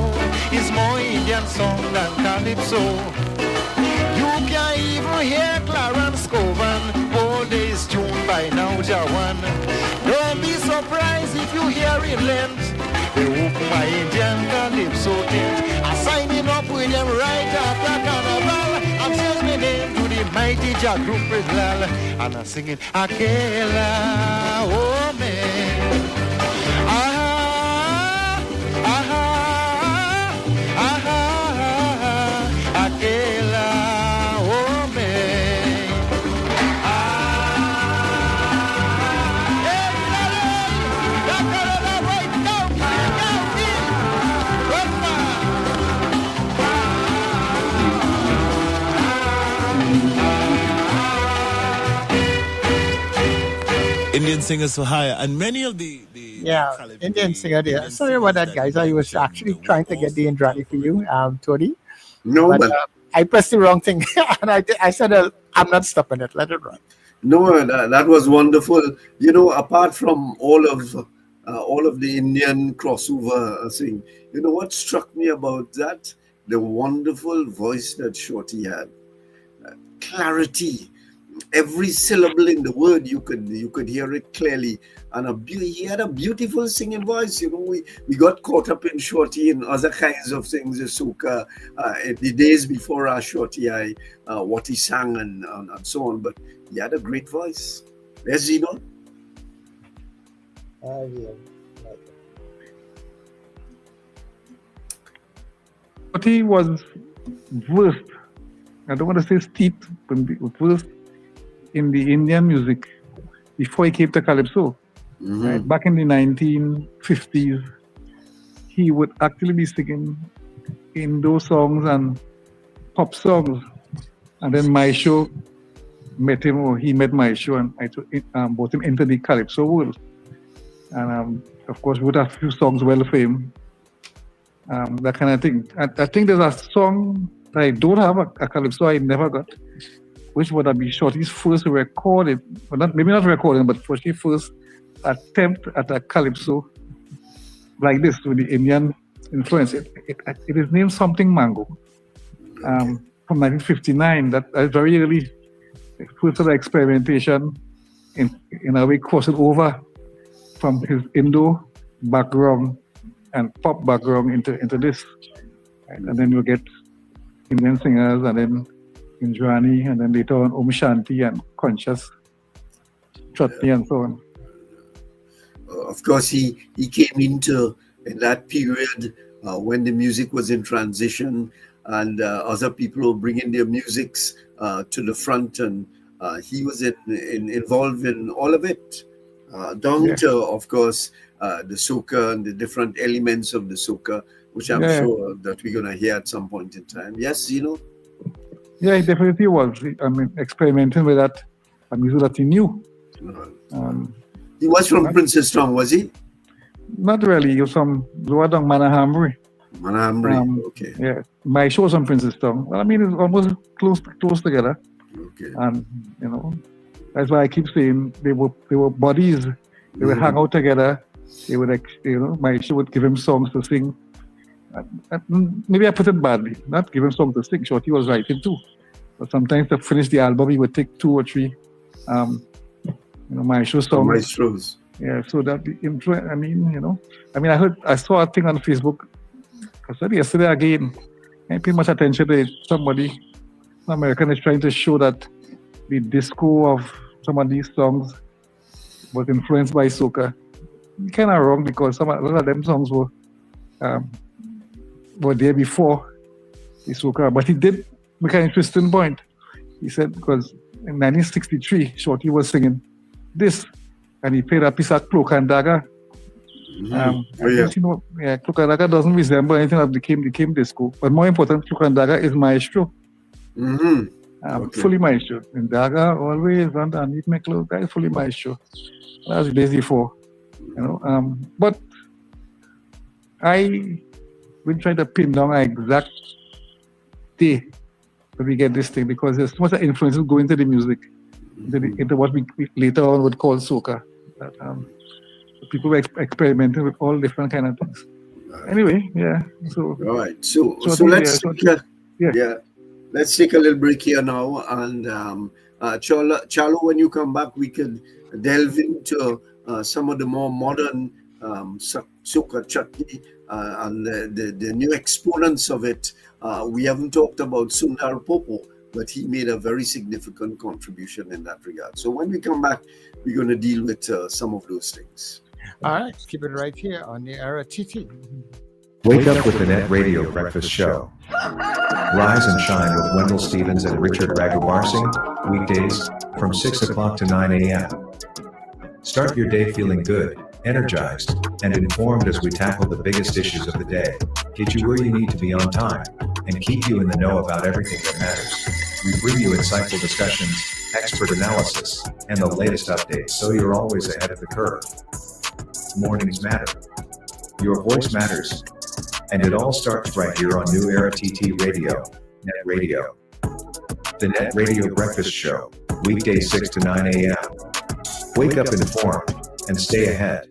[SPEAKER 3] it's more Indian song than Calypso. You can even hear Clarence Covan, all days tuned by now Jawan. Don't be surprised if you hear in length. They open my Indian Calypso tent. I'm signing up with them right after Carnival. I'm changing my name to the mighty Jah Group with Lal. And I'm singing Akela, oh man. Akela, oh man.
[SPEAKER 8] Indian singers for hire, and many of the
[SPEAKER 4] Yeah, Indian singer there. Sorry about that, guys. I was actually trying to get the end ready for you, Tony.
[SPEAKER 5] No,
[SPEAKER 4] But
[SPEAKER 5] but
[SPEAKER 4] I pressed the wrong thing, and I said, I'm not stopping it. Let it run.
[SPEAKER 5] no, that was wonderful. You know, apart from all of the Indian crossover thing, you know what struck me about that? The wonderful voice that Shorty had, clarity. Every syllable in the word you could hear it clearly, and he had a beautiful singing voice. You know, we got caught up in Shorty and other kinds of things, Soca, in the days before our Shorty, what he sang and so on. But he had a great voice. Yes, Zeno?
[SPEAKER 6] But he was versed. I don't want to say steeped, but versed in the Indian music before he came to Calypso.
[SPEAKER 5] Mm-hmm.
[SPEAKER 6] Right? Back in the 1950s, he would actually be singing in those songs and pop songs. And then my show met him, or he met my show, and I brought him into the Calypso world. And of course, we would have a few songs well for him. That kind of thing. I think there's a song that I don't have, a Calypso I never got, which would have been Shorty's first recording, well, maybe not recording, but Shorty's first attempt at a Calypso like this with the Indian influence. It is named Something Mango, from 1959. That is very early, first sort of experimentation in a way crossing over from his Indo background and pop background into this. And then you get Indian singers, and then Indrani, and then later on Om Shanti and Conscious, Chutney, and so on.
[SPEAKER 5] Of course, he came into in that period when the music was in transition, and other people were bringing their musics to the front, and he was involved in all of it, down to, of course, the soca and the different elements of the soca, which I'm sure that we're going to hear at some point in time. Yes, Zeno?
[SPEAKER 6] Yeah, he definitely was. I mean, experimenting with that music that he knew.
[SPEAKER 5] He was from Princess Town, was he?
[SPEAKER 6] Not really. He was from Zuadong, Manahamri.
[SPEAKER 5] Manahamri, okay.
[SPEAKER 6] Yeah, my show was from Princess Town. Well, I mean, it's almost close together.
[SPEAKER 5] Okay.
[SPEAKER 6] And, that's why I keep saying they were buddies. They would hang out together. They would, my show would give him songs to sing. Maybe I put it badly. Not give him songs to sing. Shorty was writing too. But sometimes to finish the album, he would take 2 or 3 maestro songs.
[SPEAKER 5] Maestros.
[SPEAKER 6] Yeah, so that the influence, I saw a thing on Facebook. I said yesterday again, I pay much attention to it. Somebody, an American, is trying to show that the disco of some of these songs was influenced by soca. Kind of wrong, because a lot of them songs were there before the soca. But he did make an interesting point. He said, because in 1963, Shorty was singing this, and he played a piece of Cloak and Dagger. Cloak and Dagger doesn't resemble anything that became disco. But more important, Cloak and Dagger is maestro. Fully maestro. And Dagger always underneath my clothes, that is fully maestro. That was the days before. But I will try to pin down an exact day that we get this thing, because there's so much influences go into the music, into what we later on would call soca. People were experimenting with all different kind of things. Anyway, So
[SPEAKER 5] right. So let's take a little break here now, and Chalo, when you come back, we can delve into some of the more modern soca chutney and the new exponents of it. We haven't talked about Sundar Popo, but he made a very significant contribution in that regard. So when we come back, we're going to deal with some of those things.
[SPEAKER 4] All right, keep it right here on the Era TT.
[SPEAKER 9] Wake up with the NETT Radio Breakfast Show. Rise and shine with Wendell Stevens and Richard Raghubarsingh, weekdays from 6 o'clock to 9 a.m. Start your day feeling good, energized, and informed as we tackle the biggest issues of the day, get you where you need to be on time, and keep you in the know about everything that matters. We bring you insightful discussions, expert analysis, and the latest updates, so you're always ahead of the curve. Mornings matter. Your voice matters. And it all starts right here on New Era TT Radio, NETT Radio. The NETT Radio Breakfast Show, weekdays 6 to 9 a.m. Wake up informed and stay ahead.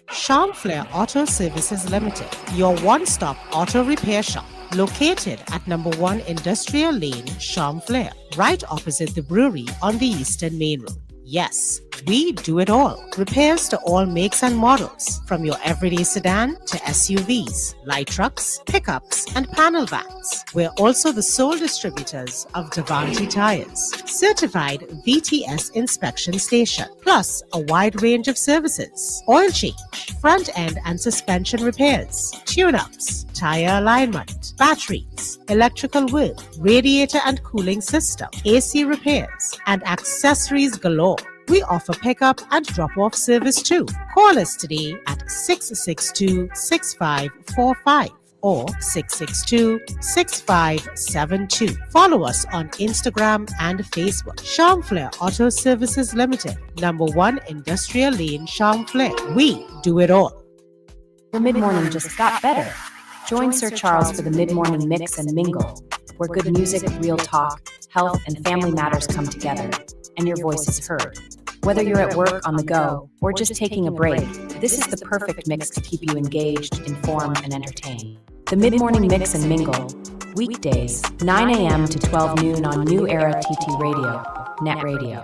[SPEAKER 10] Charmflair Auto Services Limited, your one-stop auto repair shop, located at number 1 Industrial Lane, Charmflair, right opposite the brewery on the Eastern Main Road. Yes, we do it all. Repairs to all makes and models, from your everyday sedan to SUVs, light trucks, pickups, and panel vans. We're also the sole distributors of Davanti tires, certified VTS inspection station, plus a wide range of services: oil change, front end and suspension repairs, tune-ups, tire alignment, batteries, electrical work, radiator and cooling system, AC repairs, and accessories galore. We offer pickup and drop-off service too. Call us today at 662-6545. or 662-6572. Follow us on Instagram and Facebook. Chamflair Auto Services Limited, number 1 Industrial Lane, Chamflair. We do it all.
[SPEAKER 11] The mid-morning just got better. Join Sir Charles for the mid-morning mix and mingle, where good music, real talk, health, and family matters come together, and your voice is heard. Whether you're at work, on the go, or just taking a break, this is the perfect mix to keep you engaged, informed, and entertained. The mid-morning mix and mingle, weekdays, 9 a.m. to 12 noon on New Era TT Radio, NETT Radio.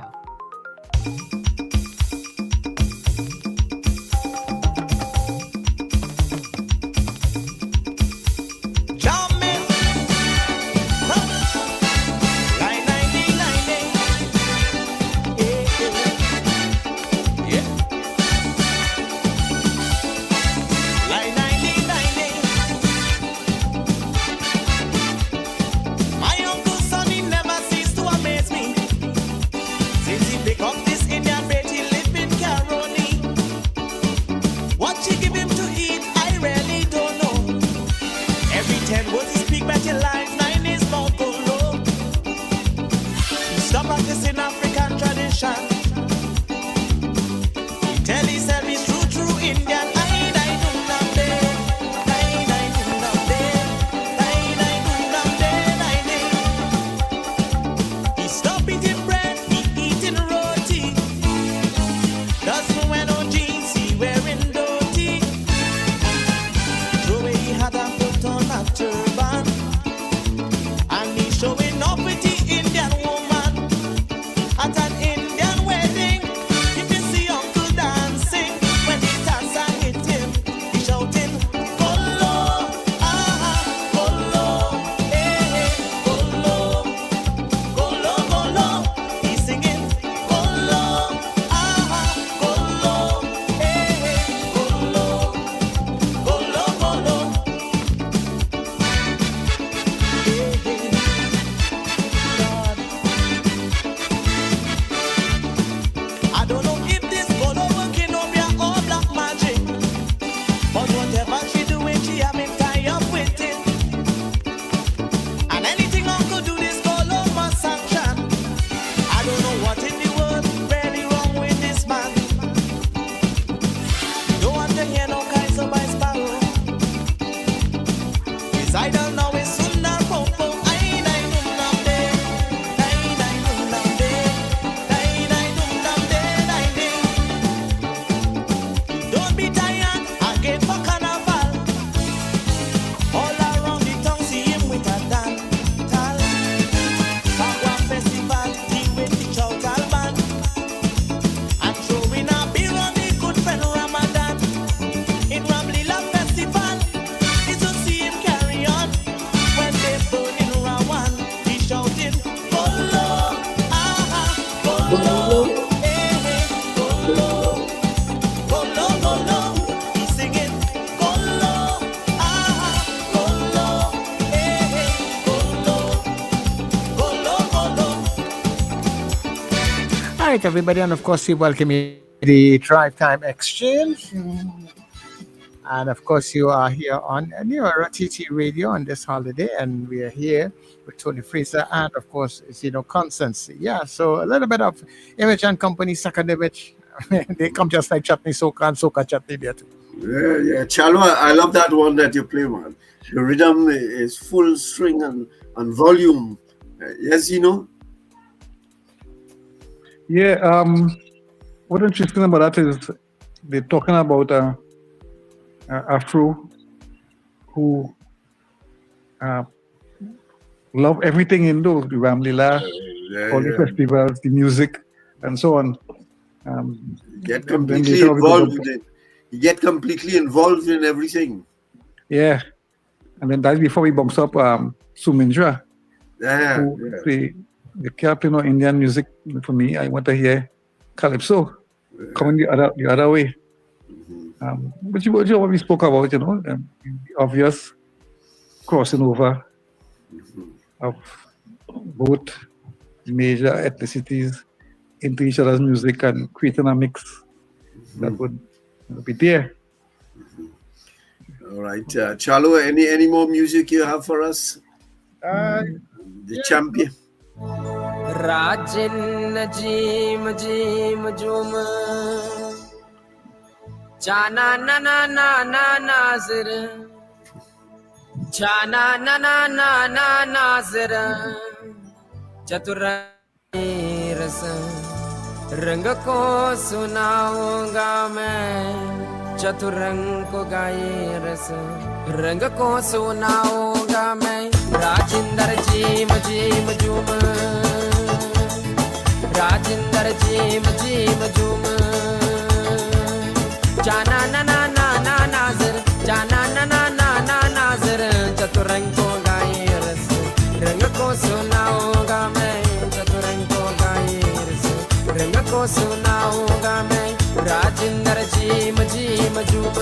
[SPEAKER 4] Right, everybody, and of course, we welcome you to the Drive Time Exchange. And of course, you are here on New Era TT Radio on this holiday, and we are here with Tony Fraser and, of course, Zeno Constance. Yeah, so a little bit of Image and Company, second image. They come just like Chutney Soca and Soca Chutney there too.
[SPEAKER 5] Yeah. Chalwa, I love that one that you play, man. The rhythm is full string and volume. Yes, you know?
[SPEAKER 6] Yeah, what's interesting about that is they're talking about Afro who love everything in those, the Ramlila, all the festivals, the music, and so on.
[SPEAKER 5] Get completely involved in it. You get completely involved in everything.
[SPEAKER 6] Yeah. And then that's before we bounce up Sumindra. The captain of Indian music for me. I want to hear Calypso coming the other way. But you what we spoke about, you know, the obvious crossing over of both major ethnicities into each other's music and creating a mix that would be there.
[SPEAKER 5] All right. Chalo, any more music you have for us? The champion.
[SPEAKER 12] Rajin Jim Jim Jum Chana na na na na nazir Chana na na na na nazir Chatura rasa रंग को सुनाऊंगा मैं चतुरंग को गाए रस रंग को सुनाऊंगा मैं राजिंदर जीम जीम झूम राजिंदर जीम जीम झूम जाना ना ना ना ना नाजर जाना ना ना ना ना नाजर चतुरंग को गाए रस रंग को सुनाऊंगा मैं चतुरंग को गाए रस रंग को सुनाऊंगा मैं राजिंदर जीम जीम झूम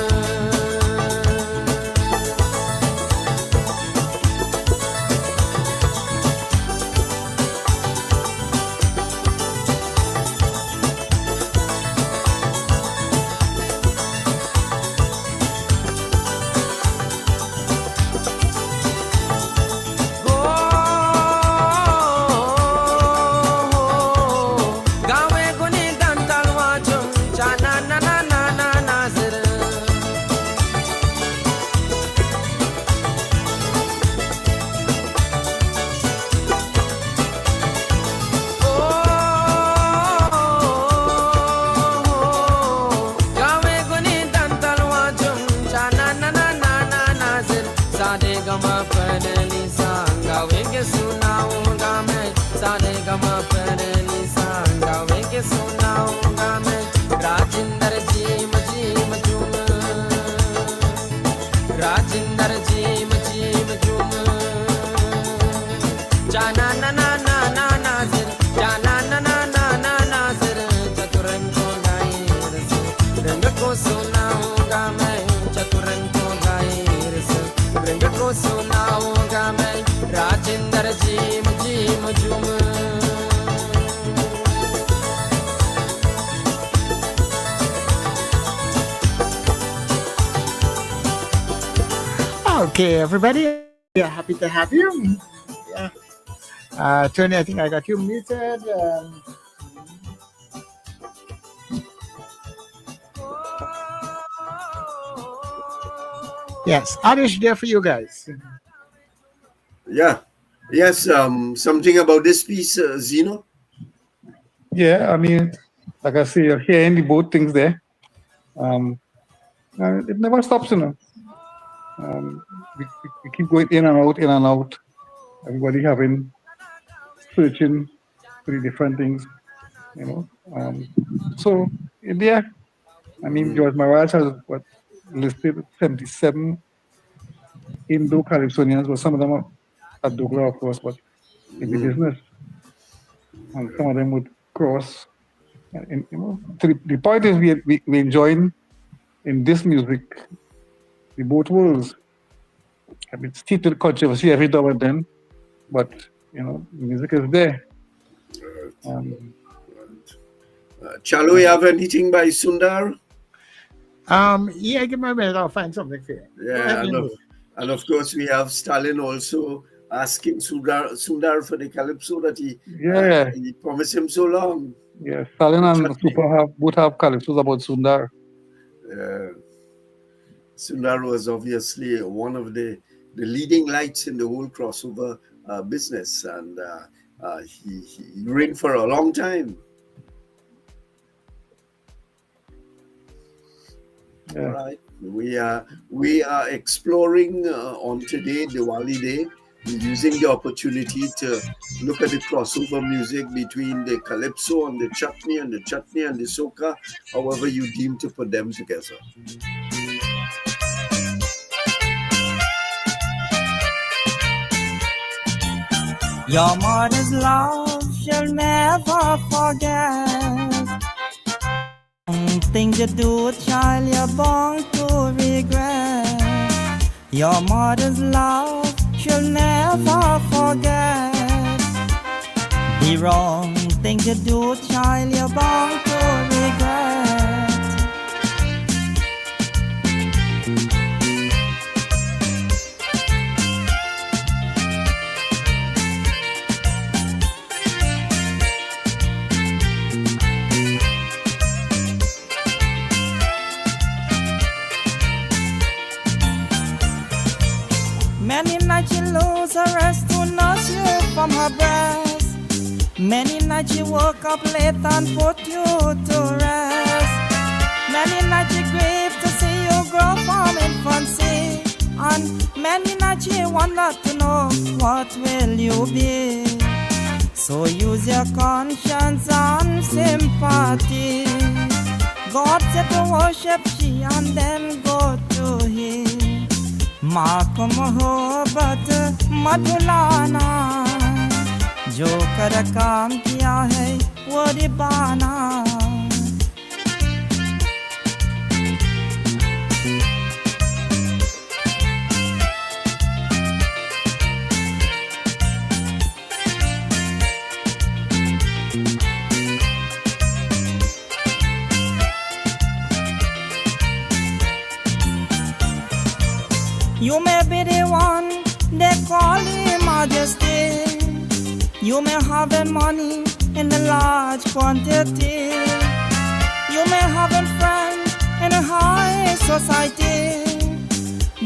[SPEAKER 4] Okay, everybody, yeah, happy to have you. Yeah, Tony, I think I got you muted. Yes, Adish there for you guys.
[SPEAKER 5] Yeah, yes. Something about this piece, Zeno.
[SPEAKER 6] Yeah, I mean, like I say, you're hearing the both things there. It never stops, you know. We keep going in and out, in and out. Everybody searching for the different things, you know. So, yeah, I mean, George Maraj has listed 77 Indo-Calypsonians, but some of them are at Douglas, of course, but in the business. And some of them would cross. And, you know, the point is we enjoying in this music the both worlds. I mean, it's still controversy every now and then, but you know, the music is there.
[SPEAKER 5] Chalo, you have anything by Sundar?
[SPEAKER 4] Yeah, give me a minute. I'll find something for you.
[SPEAKER 5] Yeah, and of course we have Stalin also asking Sundar for the Calypso that he promised him so long.
[SPEAKER 6] Yeah, Stalin and Super both have Calypsos about Sundar.
[SPEAKER 5] Sundar was obviously one of the leading lights in the whole crossover business, and he reigned for a long time.
[SPEAKER 6] Yeah.
[SPEAKER 5] All right, we are exploring on today, Diwali Day, using the opportunity to look at the crossover music between the Calypso and the Chutney and the Soca, however you deem to put them together.
[SPEAKER 13] Your mother's love she'll never forget. Things you do, child, you're born to regret. Your mother's love she'll never forget. The wrong things you do, child, you're born to regret. a rest to nurse you from her breast. Many nights she woke up late and put you to rest. Many nights she grieved to see you grow from infancy. And many nights she wondered to know what will you be. So use your conscience and sympathy. God said to worship she and then go to him. Makum mohabbat madhulana, jo kar kaam kiya hai wo ribana. You may be the one they call Him Majesty. You may have the money in a large quantity. You may have a friend in a high society.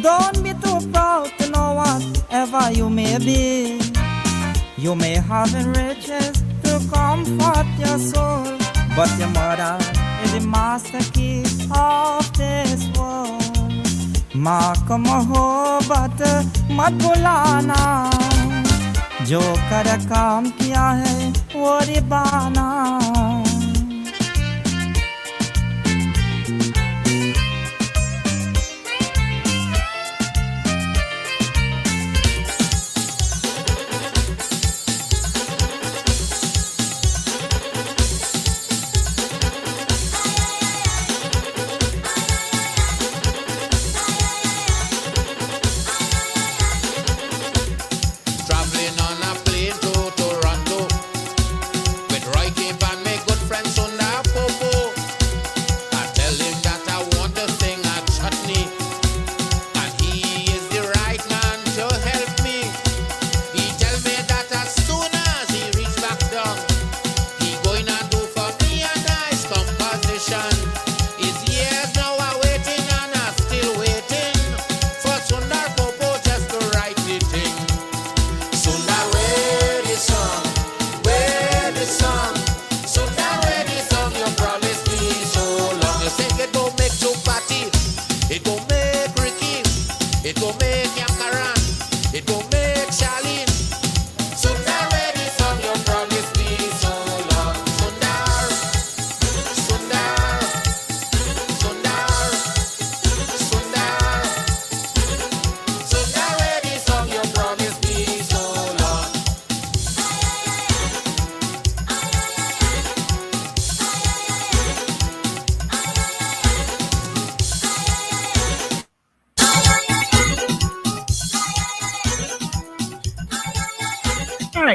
[SPEAKER 13] Don't be too proud to know whatever you may be. You may have the riches to comfort your soul, but your mother is the master key of this world. माँ को मोहब्बत मत भुलाना, जो कर काम किया है वो रिबाना.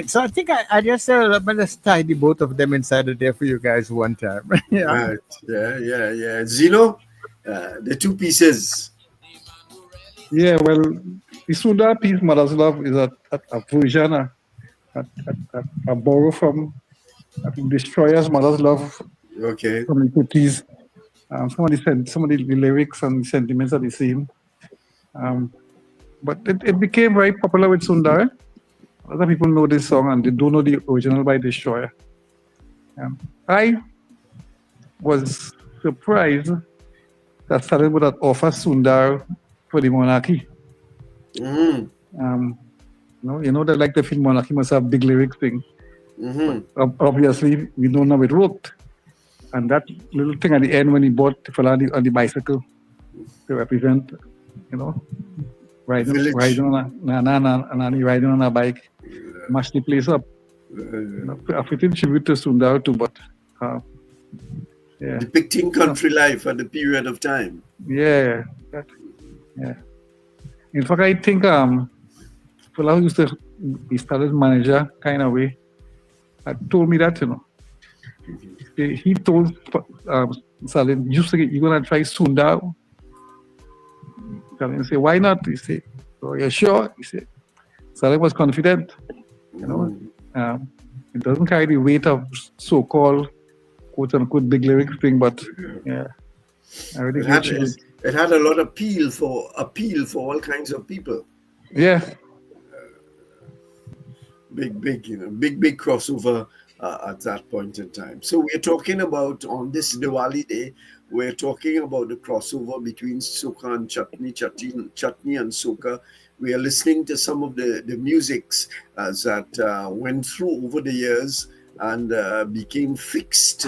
[SPEAKER 4] So I think I just I'm gonna tie the both of them inside of there for you guys one time. Yeah.
[SPEAKER 5] Right. Yeah. Zeno, the two pieces.
[SPEAKER 6] Yeah, well, the Sunda piece, Mother's Love, is a version, a borrow from Destroyer's Mother's Love.
[SPEAKER 5] Okay.
[SPEAKER 6] From the 50s. Some of the lyrics and sentiments are the same. But it became very popular with Sundar. Other people know this song and they don't know the original by Destroyer. I was surprised that Salim would have offered Sundar for the monarchy. You know that like the film Monarchy must have big lyrics thing. Obviously, we don't know it worked. And that little thing at the end when he bought the fella on the bicycle to represent, riding on a bike, mash the place up. A fitting tribute to Sundar too, but
[SPEAKER 5] depicting country life at the period of time.
[SPEAKER 6] Yeah. In fact, I think fella who used to be started manager kind of way, told me that, he told Salim, you're gonna try Sundar. Salim said, why not? He said, so you're sure? He said, Salim was confident. It doesn't carry the weight of so-called quote-unquote big lyrics thing, but
[SPEAKER 5] it had a lot of appeal for all kinds of people.
[SPEAKER 6] Yeah.
[SPEAKER 5] big crossover at that point in time. So we're talking about on this Diwali day, we're talking about the crossover between soca and chutney and soca. We are listening to some of the musics that went through over the years and became fixed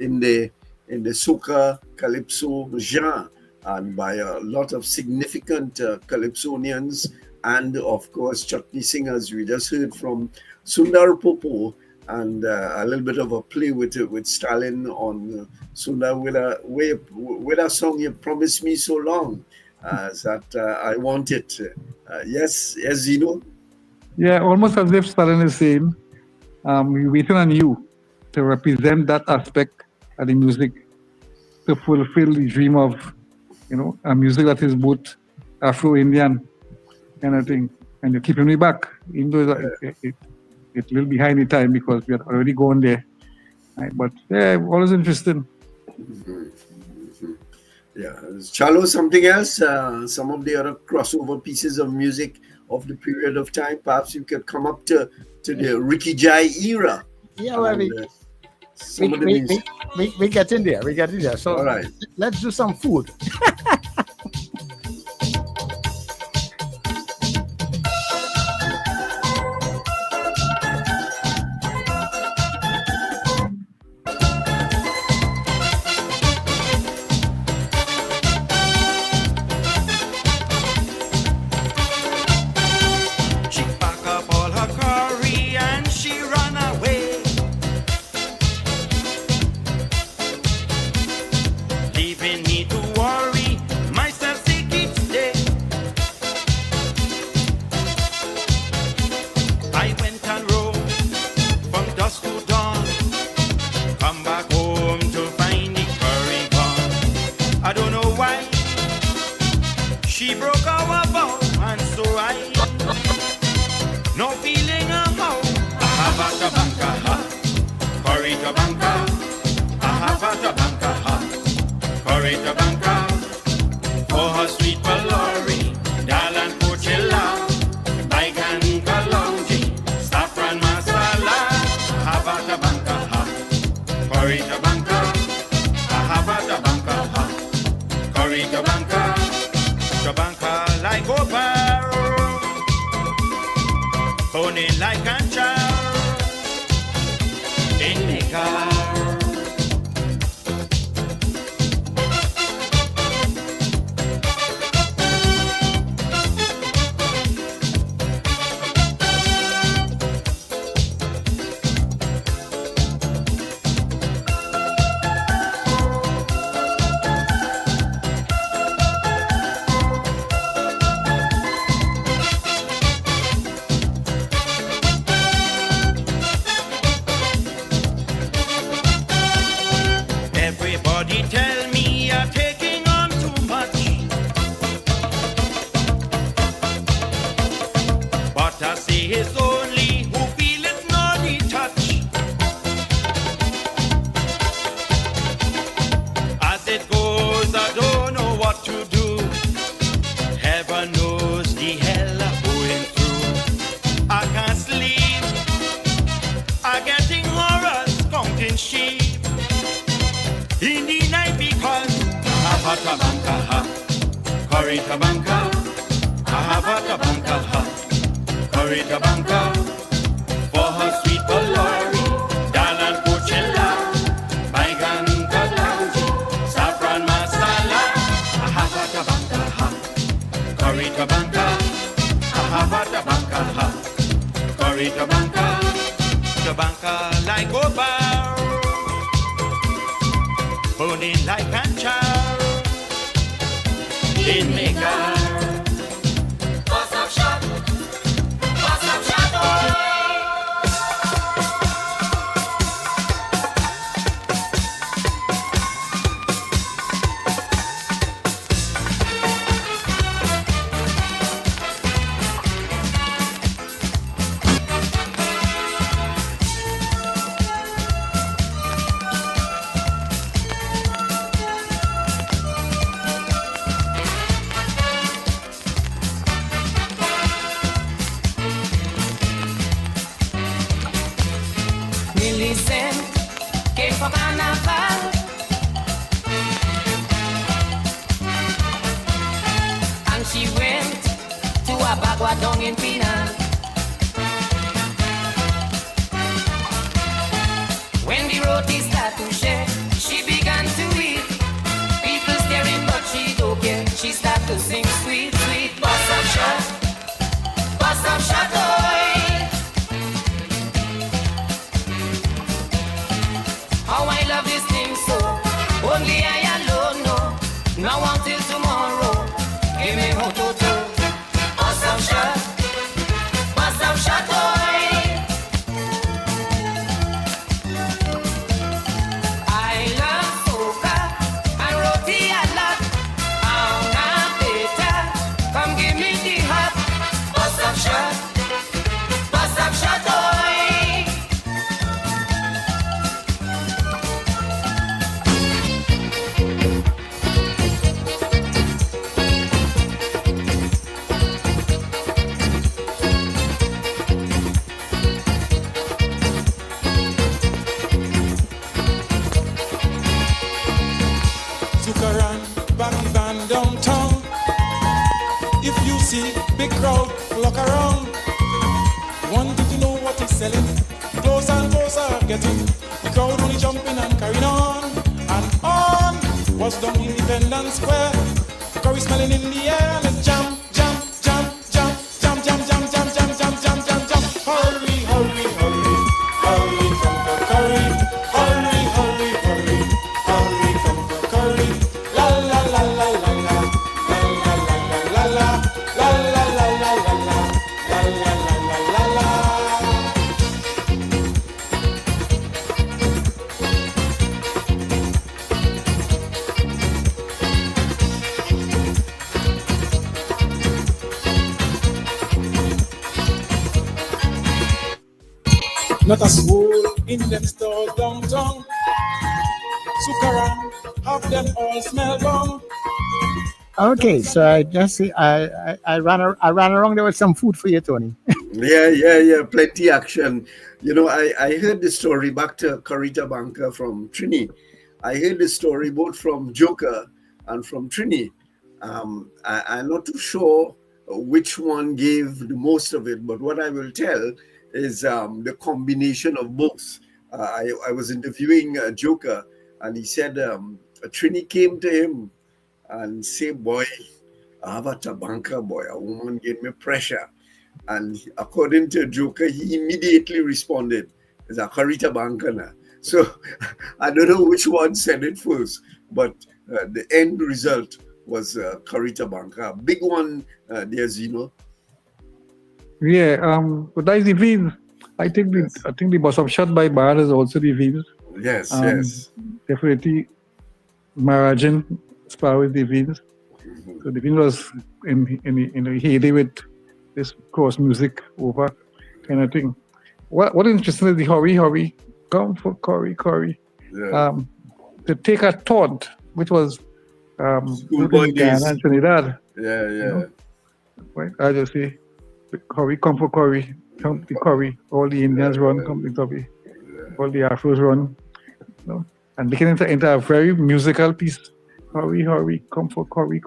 [SPEAKER 5] in the soca calypso genre, and by a lot of significant calypsonians and of course chutney singers. We just heard from Sundar Popo and a little bit of a play with Stalin on Sundar with a song "You Promised Me So Long," that I want it. Yes, Zeno.
[SPEAKER 6] Yeah, almost as if Stalin is saying, we're waiting on you to represent that aspect of the music, to fulfill the dream of, a music that is both Afro-Indian kind of thing. And you're keeping me back, even though it's a little behind the time because we had already gone there. Right? But yeah, always interesting.
[SPEAKER 5] Yeah, Chalo, something else? Some of the other crossover pieces of music of the period of time. Perhaps you could come up to the Ricky Jai era.
[SPEAKER 4] Yeah, well, we get in there. We get in there. So
[SPEAKER 5] all right,
[SPEAKER 4] let's do some food.
[SPEAKER 12] agua down in Pina. When the roti start to shake, she began to eat. People staring, but she don't care. She start to sing sweet, sweet. Bust up shot, oi. How I love this thing so. Only I alone know. Now until tomorrow. Give me hototo. Bust up shot, oi. I love soca and roti a lot. Auna beta, come give me the hot. Bust up shot, oi.
[SPEAKER 14] Sukaran, Bang Bang downtown. If you see big crowd, look around. Wanted to know what he's selling. Closer and closer getting. The crowd only jumping and carrying on. And on was down Independence Square. Curry smelling in the air. Let's jump, jump, jump, jump, jump, jump, jump, jump, jump, jump, jump, jump, jump. Hurry, hurry, hurry, hurry, come for curry. Hurry, hurry, hurry, hurry, come for curry. La la la la la la, la la la la la, la la la la la la, la la la la la la. Not a soul in them stores downtown. Sukaran, have them all smell bomb.
[SPEAKER 4] Okay, so I just see I ran around there with some food for you, Tony.
[SPEAKER 5] Yeah. Plenty action. You know, I heard the story back to Carita Banca from Trini. I heard the story both from Joker and from Trini. I'm not too sure which one gave the most of it, but what I will tell is the combination of both. I was interviewing Joker, and he said Trini came to him and said, boy, I have a tabanka, boy. A woman gave me pressure. And according to Joker, he immediately responded, it's a Carita Banca now. So I don't know which one said it first, but the end result was Carita Banca. Big one there, Zeno.
[SPEAKER 6] Yeah, but that's the V's. I think the bus of shot by bar is also the V's.
[SPEAKER 5] Yes.
[SPEAKER 6] Definitely Marajin Sparrow is the V's. So the V's was in the heyday with this cross music over kind of thing. What interesting is the hurry, come for Curry.
[SPEAKER 5] Yeah.
[SPEAKER 6] To take a taunt, which was
[SPEAKER 5] Schoolboy days.
[SPEAKER 6] and Trinidad.
[SPEAKER 5] Yeah.
[SPEAKER 6] You know? Right? I just say Curry, come for Curry, come to Curry. All the Indians run, come to Curry. All the Afros run. You know? And they can enter a very musical piece. Hurry, come for Curry,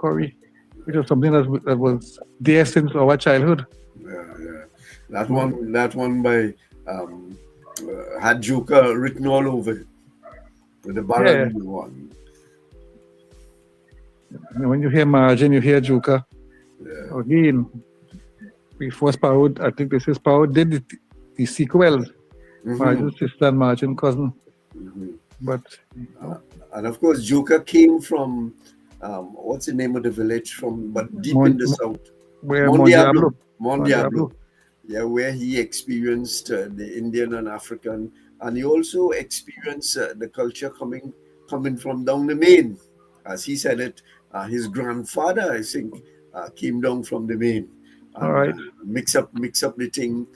[SPEAKER 6] which was something that was there since our childhood.
[SPEAKER 5] Yeah. That one by had Joker written all over it. With the Baran one.
[SPEAKER 6] When you hear Margin, you hear Joker. Yeah. Again, before Sparrow, I think this is Sparrow did the sequel. Margin's sister and Margin cousin. But
[SPEAKER 5] and of course, Joker came from what's the name of the village but deep in the south? Mondiablo. Yeah, where he experienced the Indian and African, and he also experienced the culture coming from down the Main. As he said it, his grandfather, I think, came down from the Main.
[SPEAKER 6] All right.
[SPEAKER 5] Mix up the thing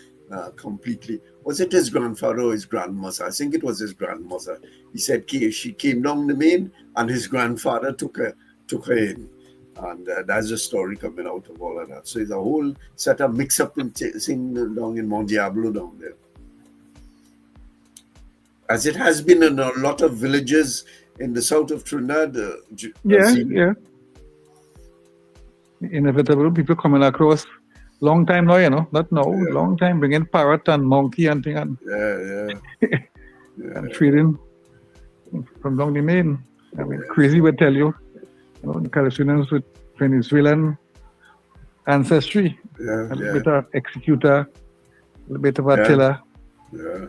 [SPEAKER 5] completely. Was it his grandfather or his grandmother? I think it was his grandmother. He said she came down the Main, and his grandfather took her in. And that's the story coming out of all of that. So it's a whole set of mix-up thing down in Mount Diablo down there. As it has been in a lot of villages in the south of Trinidad.
[SPEAKER 6] Yeah. Inevitable people coming across long time now, not now, long time bringing parrot and monkey and thing and and trading from down the main. I mean, crazy would tell you, the Calypsonians with Venezuelan ancestry, a little bit of executor, a little bit of Attila,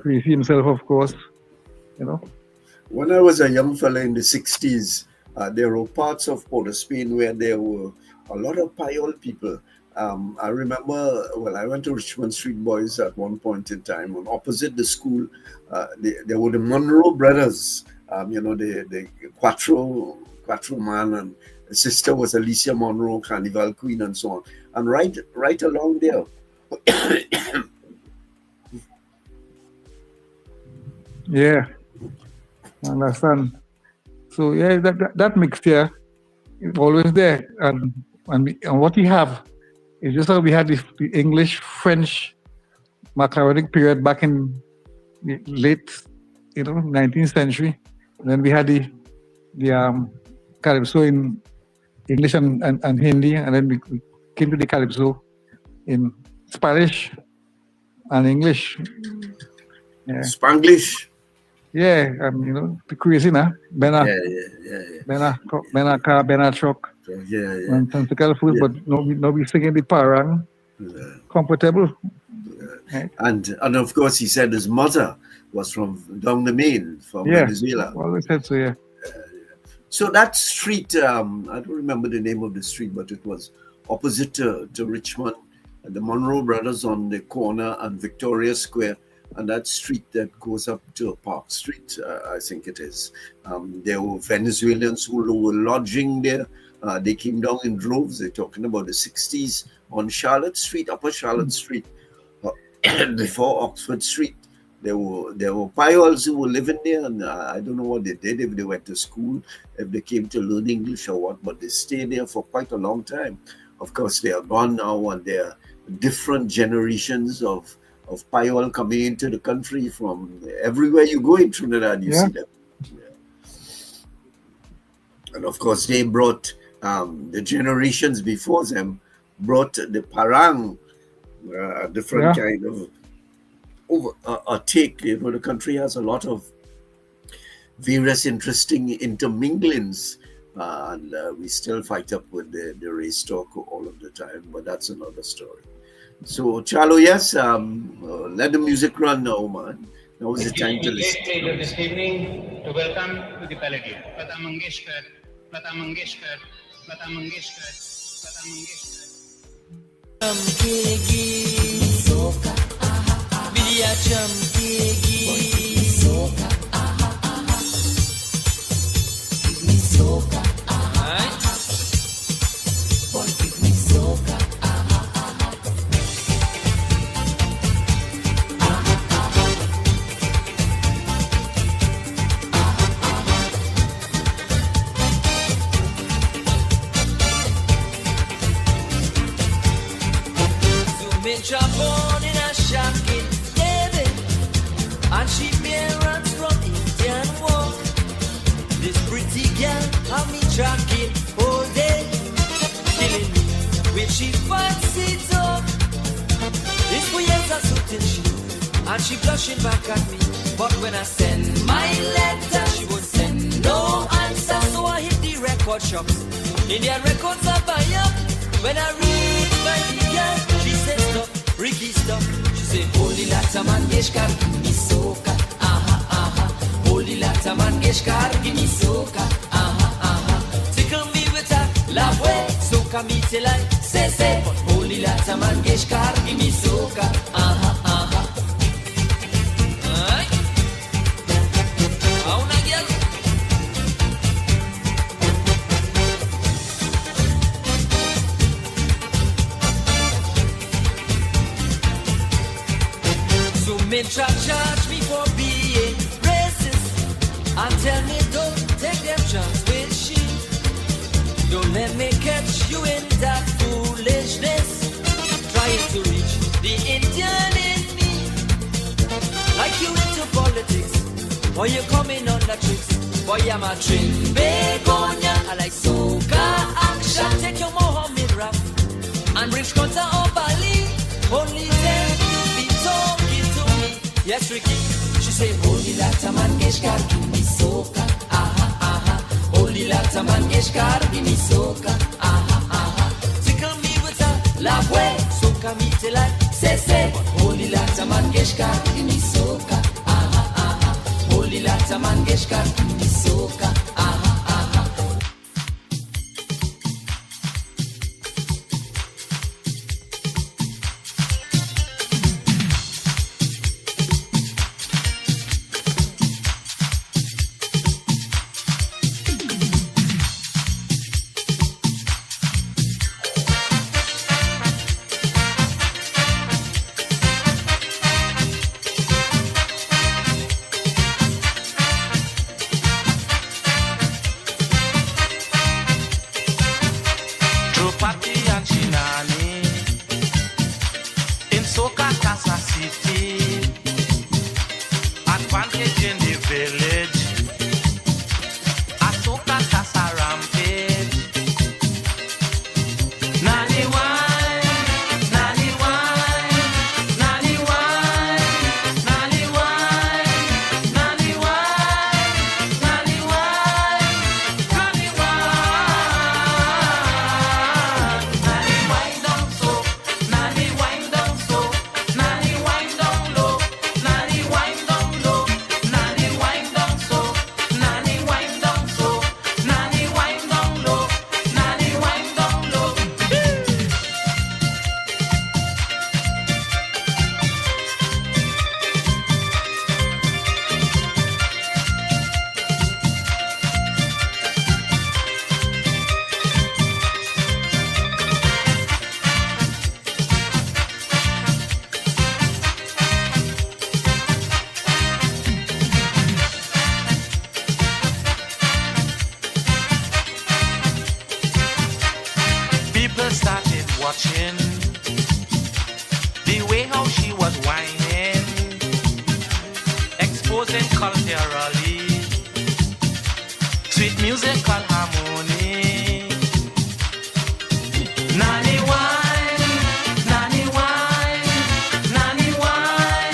[SPEAKER 6] crazy himself, of course,
[SPEAKER 5] When I was a young fella in the 60s, there were parts of Port of Spain where there were a lot of Payol people. I remember, I went to Richmond Street Boys at one point in time. On opposite the school, there were the Monroe brothers, the Quattro man, and the sister was Alicia Monroe, Carnival Queen, and so on. And right along there,
[SPEAKER 6] yeah, I understand. So that mixture is always there, and what we have is just how we had the English French macaronic period back in the late 19th century. And then we had the Calypso in English and Hindi, and then we came to the Calypso in Spanish and English. Yeah.
[SPEAKER 5] Spanglish.
[SPEAKER 6] Yeah, the crazy, nah? Bena Chok. And sensical food, but nobody singing the parang. Comfortable. Right?
[SPEAKER 5] And of course, he said his mother was from down the main, from Venezuela.
[SPEAKER 6] Well, I said so, yeah.
[SPEAKER 5] So that street, I don't remember the name of the street, but it was opposite to Richmond, and the Monroe brothers on the corner and Victoria Square, and that street that goes up to Park Street, I think it is. There were Venezuelans who were lodging there. They came down in droves. They're talking about the 60s on Charlotte Street, Upper Charlotte Street, before Oxford Street. There were Payols who were living there, and I don't know what they did, if they went to school, if they came to learn English or what, but they stayed there for quite a long time. Of course, they are gone now, and there are different generations of Payol coming into the country from everywhere you go in Trinidad, you see them. Yeah. And of course, they brought, the generations before them brought the parang, a different kind of a take. The country has a lot of various interesting interminglings, and we still fight up with the race talk all of the time, but that's another story. So, Chalo, yes, let the music run now, man. Now is the time to listen.
[SPEAKER 15] Great pleasure this evening to welcome to the Palladium Lata Mangeshkar, Lata Mangeshkar, Lata Mangeshkar, Lata Mangeshkar.
[SPEAKER 12] Soca, Bidia Chamkegi, Soca, give me soca, boy, give me soca.
[SPEAKER 16] Born in a shack in David, and she parents from Indian walk. This pretty girl have me tracking all day, killing me when she fancy talk. This boy has a suit and shoe, and she blushing back at me. But when I send my letter, she would send no answer. So I hit the record shops. Indian records are buy up. When I reach my girl, she said stop. Ricky stop. She say, Holy Lata Mangeshkar, give me soca, Holy Lata Mangeshkar, give me soca, Tickle me with a love way, soca me till I say, but Holy Lata Mangeshkar, give me soca, Men charge me for being racist and tell me don't take them chance with she. Don't let me catch you in that foolishness, trying to reach the Indian in me. Like you into politics, or you coming on the tricks. Boy, I'm a train begonia. I like soca action. Take your Mohammed rap and bring Konta or Bali. Mangeshkar, give me soca. Aha, aha. Holy Lata Mangeshkar, give me soca. Aha, aha. Tickle me with a love way. Soca me till I say. Holy Lata Mangeshkar, give me soca. Aha, aha. Holy Lata Mangeshkar, give me soca. Aha, aha.
[SPEAKER 17] Drupati and Chinani in Soca Casa City, advantage in the village, a Soca Casa rampage. Nani wine, nani wine, nani wine, nani wine, nani wine, nani wine, nani wine down so, nani wine down so, nani wine down low, nani wine down low, nani wine down so, nani wine down so, nani wine down low, nani wine down low. People started watching the way how she was whining, exposing culturally sweet musical harmony. Nani wine, nani wine, nani wine,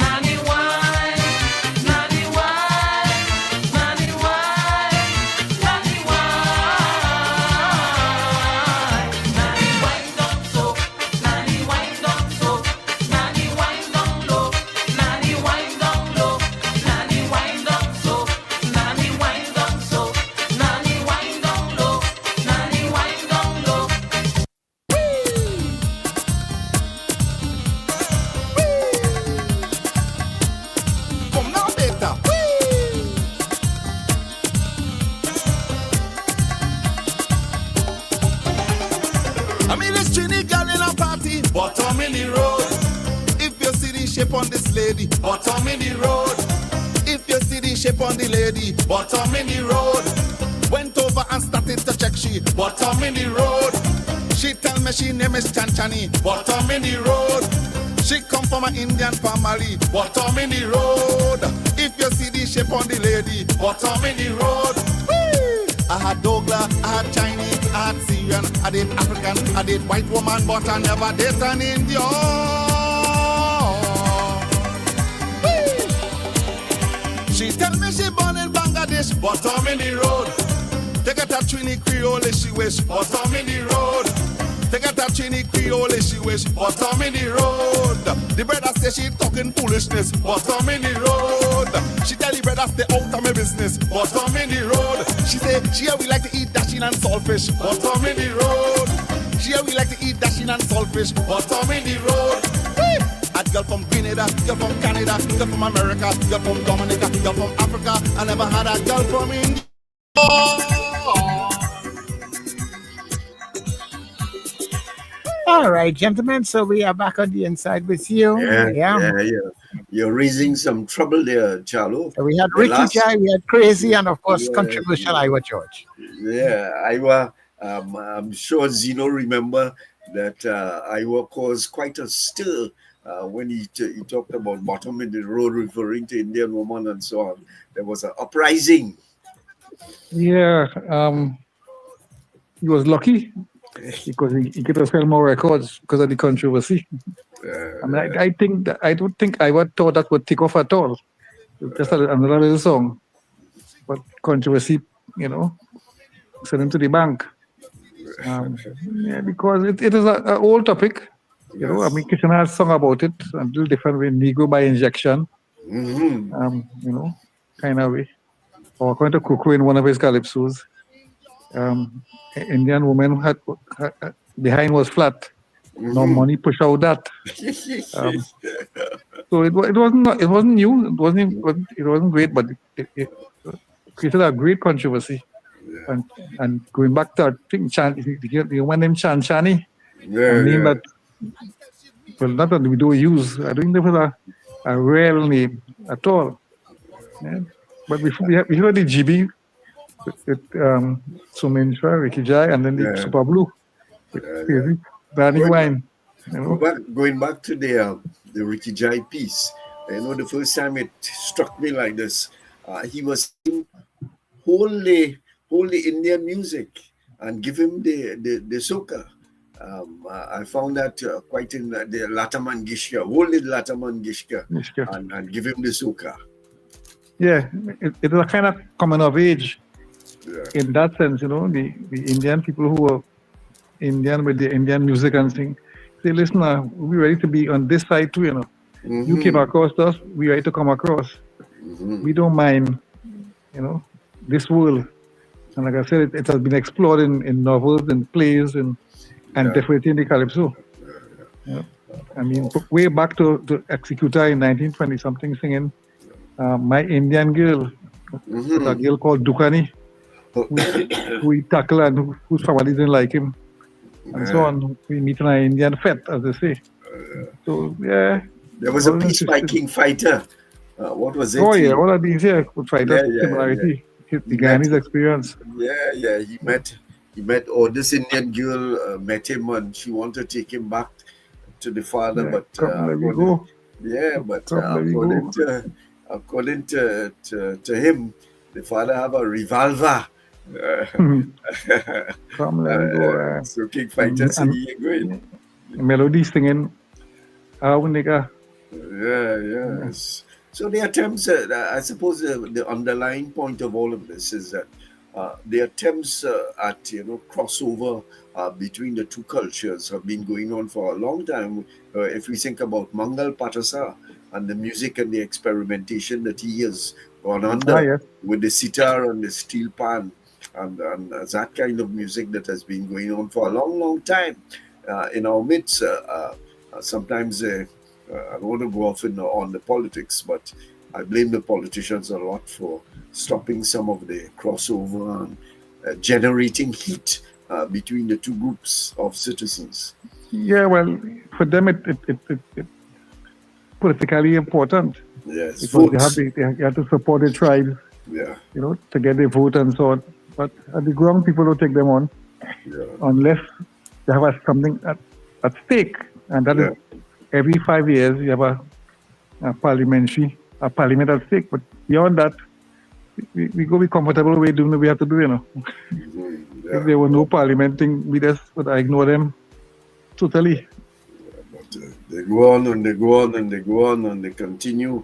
[SPEAKER 17] nani wine, nani wine, nani wine, nani wine. Nani wine down so, nani wine down so, nani wine down low, nani wine down low, nani wine down so, nani wine down so, nani wine down low, nani wine down low.
[SPEAKER 3] Come now, better. I mean, this Trini girl in a party, bottom in the road. If you see the shape on this lady, bottom in the road. If you see the shape on the lady, bottom in the road. Went over and started to check she, bottom in the road. She tell me she name is Chanchani, bottom in the road. She come from an Indian family, bottom in the road. If you see the shape on the lady, bottom in the road. Whee! I had Douglas, I had Chinese, I had Syrian, I did African, I did white woman, but I never did an Indian. Whee! She tell me she born in Bangladesh, bottom in the road. Take her to Trini Creole, she wish, bottom in the road. Take her to Trini Creole, she wish, bottom in the road. The brother say she talking foolishness, bottom in the road. She tell the brother stay out of my business, bottom in the road. She say, she we like to eat dashing and saltfish, bottom in the road. She we like to eat dashing and saltfish, bottom in the road. Hey! A girl from Grenada, girl from Canada, girl from America, girl from Dominica, girl from Africa. I never had a girl from India.
[SPEAKER 4] All right, gentlemen. So we are back on the inside with you.
[SPEAKER 5] Yeah. You're raising some trouble there, Charlo.
[SPEAKER 4] So we had
[SPEAKER 5] The
[SPEAKER 4] Ricky
[SPEAKER 5] last-
[SPEAKER 4] Jai, we had Crazy, and of course, controversial Iowa George.
[SPEAKER 5] Yeah, Iowa. I'm sure Zeno remember that Iowa caused quite a stir when he talked about bottom in the road, referring to Indian woman and so on. There was an uprising.
[SPEAKER 6] Yeah, he was lucky because he could have sell more records because of the controversy. I mean, I don't think Iowa thought that would take off at all. just another little song, but controversy, sent him to the bank. Because it is an old topic. I mean, Krishna has sung about it a little different way, Negro by injection, kind of way. Or according to Kuku in one of his calypsos, Indian woman had behind was flat. No money push out that. So it wasn't new. It wasn't great, but it created a great controversy. And going back to, I think, the one named Chan Chani, a name that, well, not that we don't use. I don't think there was a real name at all. Yeah. But we heard the GB with Sumintra, Ricky Jai, and then the Super Blue with Danny Wine.
[SPEAKER 5] Going back to the Ricky Jai piece, the first time it struck me like this, he was singing wholly Indian music and give him the soca. I found that quite in the Lata Mangishka, wholly Lata Mangishka, and give him the soca.
[SPEAKER 6] Yeah, it was a kind of coming of age in that sense, the Indian people who were Indian with the Indian music and thing. Say, listen, we're ready to be on this side too, You came across us, we're ready to come across. We don't mind, this world. And like I said, it has been explored in novels and plays and definitely in the Calypso. I mean, way back to Executor in 1920 something singing My Indian Girl, a girl called Dukani, who he tackled and whose family didn't like him. And so on. We meet in an Indian fete, as they say. So, yeah.
[SPEAKER 5] There was a peacemaking fighter. What was it?
[SPEAKER 6] Oh, yeah, all of these, could fight that similarity. The Ghanai's experience.
[SPEAKER 5] Yeah. He met this Indian girl met him and she wanted to take him back to the father, but according to him, the father have a revolver. So King Fighter said he agreed.
[SPEAKER 6] Melody singing, nigga.
[SPEAKER 5] Yes. So the attempts, I suppose the underlying point of all of this is that the attempts at crossover between the two cultures have been going on for a long time. If we think about Mangal Patasa and the music and the experimentation that he has gone under with the sitar and the steel pan and that kind of music that has been going on for a long time in our midst. Sometimes I don't want to go off on the politics, but I blame the politicians a lot for stopping some of the crossover and generating heat between the two groups of citizens.
[SPEAKER 6] Yeah, well, for them it politically important.
[SPEAKER 5] Yes,
[SPEAKER 6] because they have to support the tribes.
[SPEAKER 5] Yeah,
[SPEAKER 6] to get their vote and so on. But at the ground, people don't take them on unless they have something at stake, and that is every 5 years you have a parliament at stake. But beyond that, we go be comfortable with doing what we have to do, If there were no parliament thing, we just would ignore them totally.
[SPEAKER 5] But they go on and they go on and they go on and they continue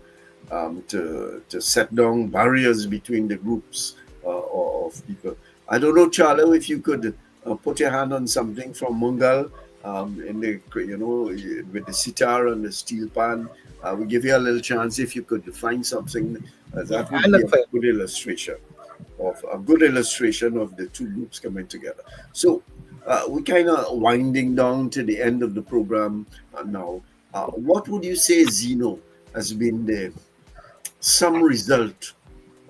[SPEAKER 5] to set down barriers between the groups of people. I don't know, Charlo, if you could put your hand on something from Mungal, in the with the sitar and the steel pan. We give you a little chance if you could find something that would be a good illustration of the two groups coming together. So we're kind of winding down to the end of the program now. What would you say, Zeno, has been some result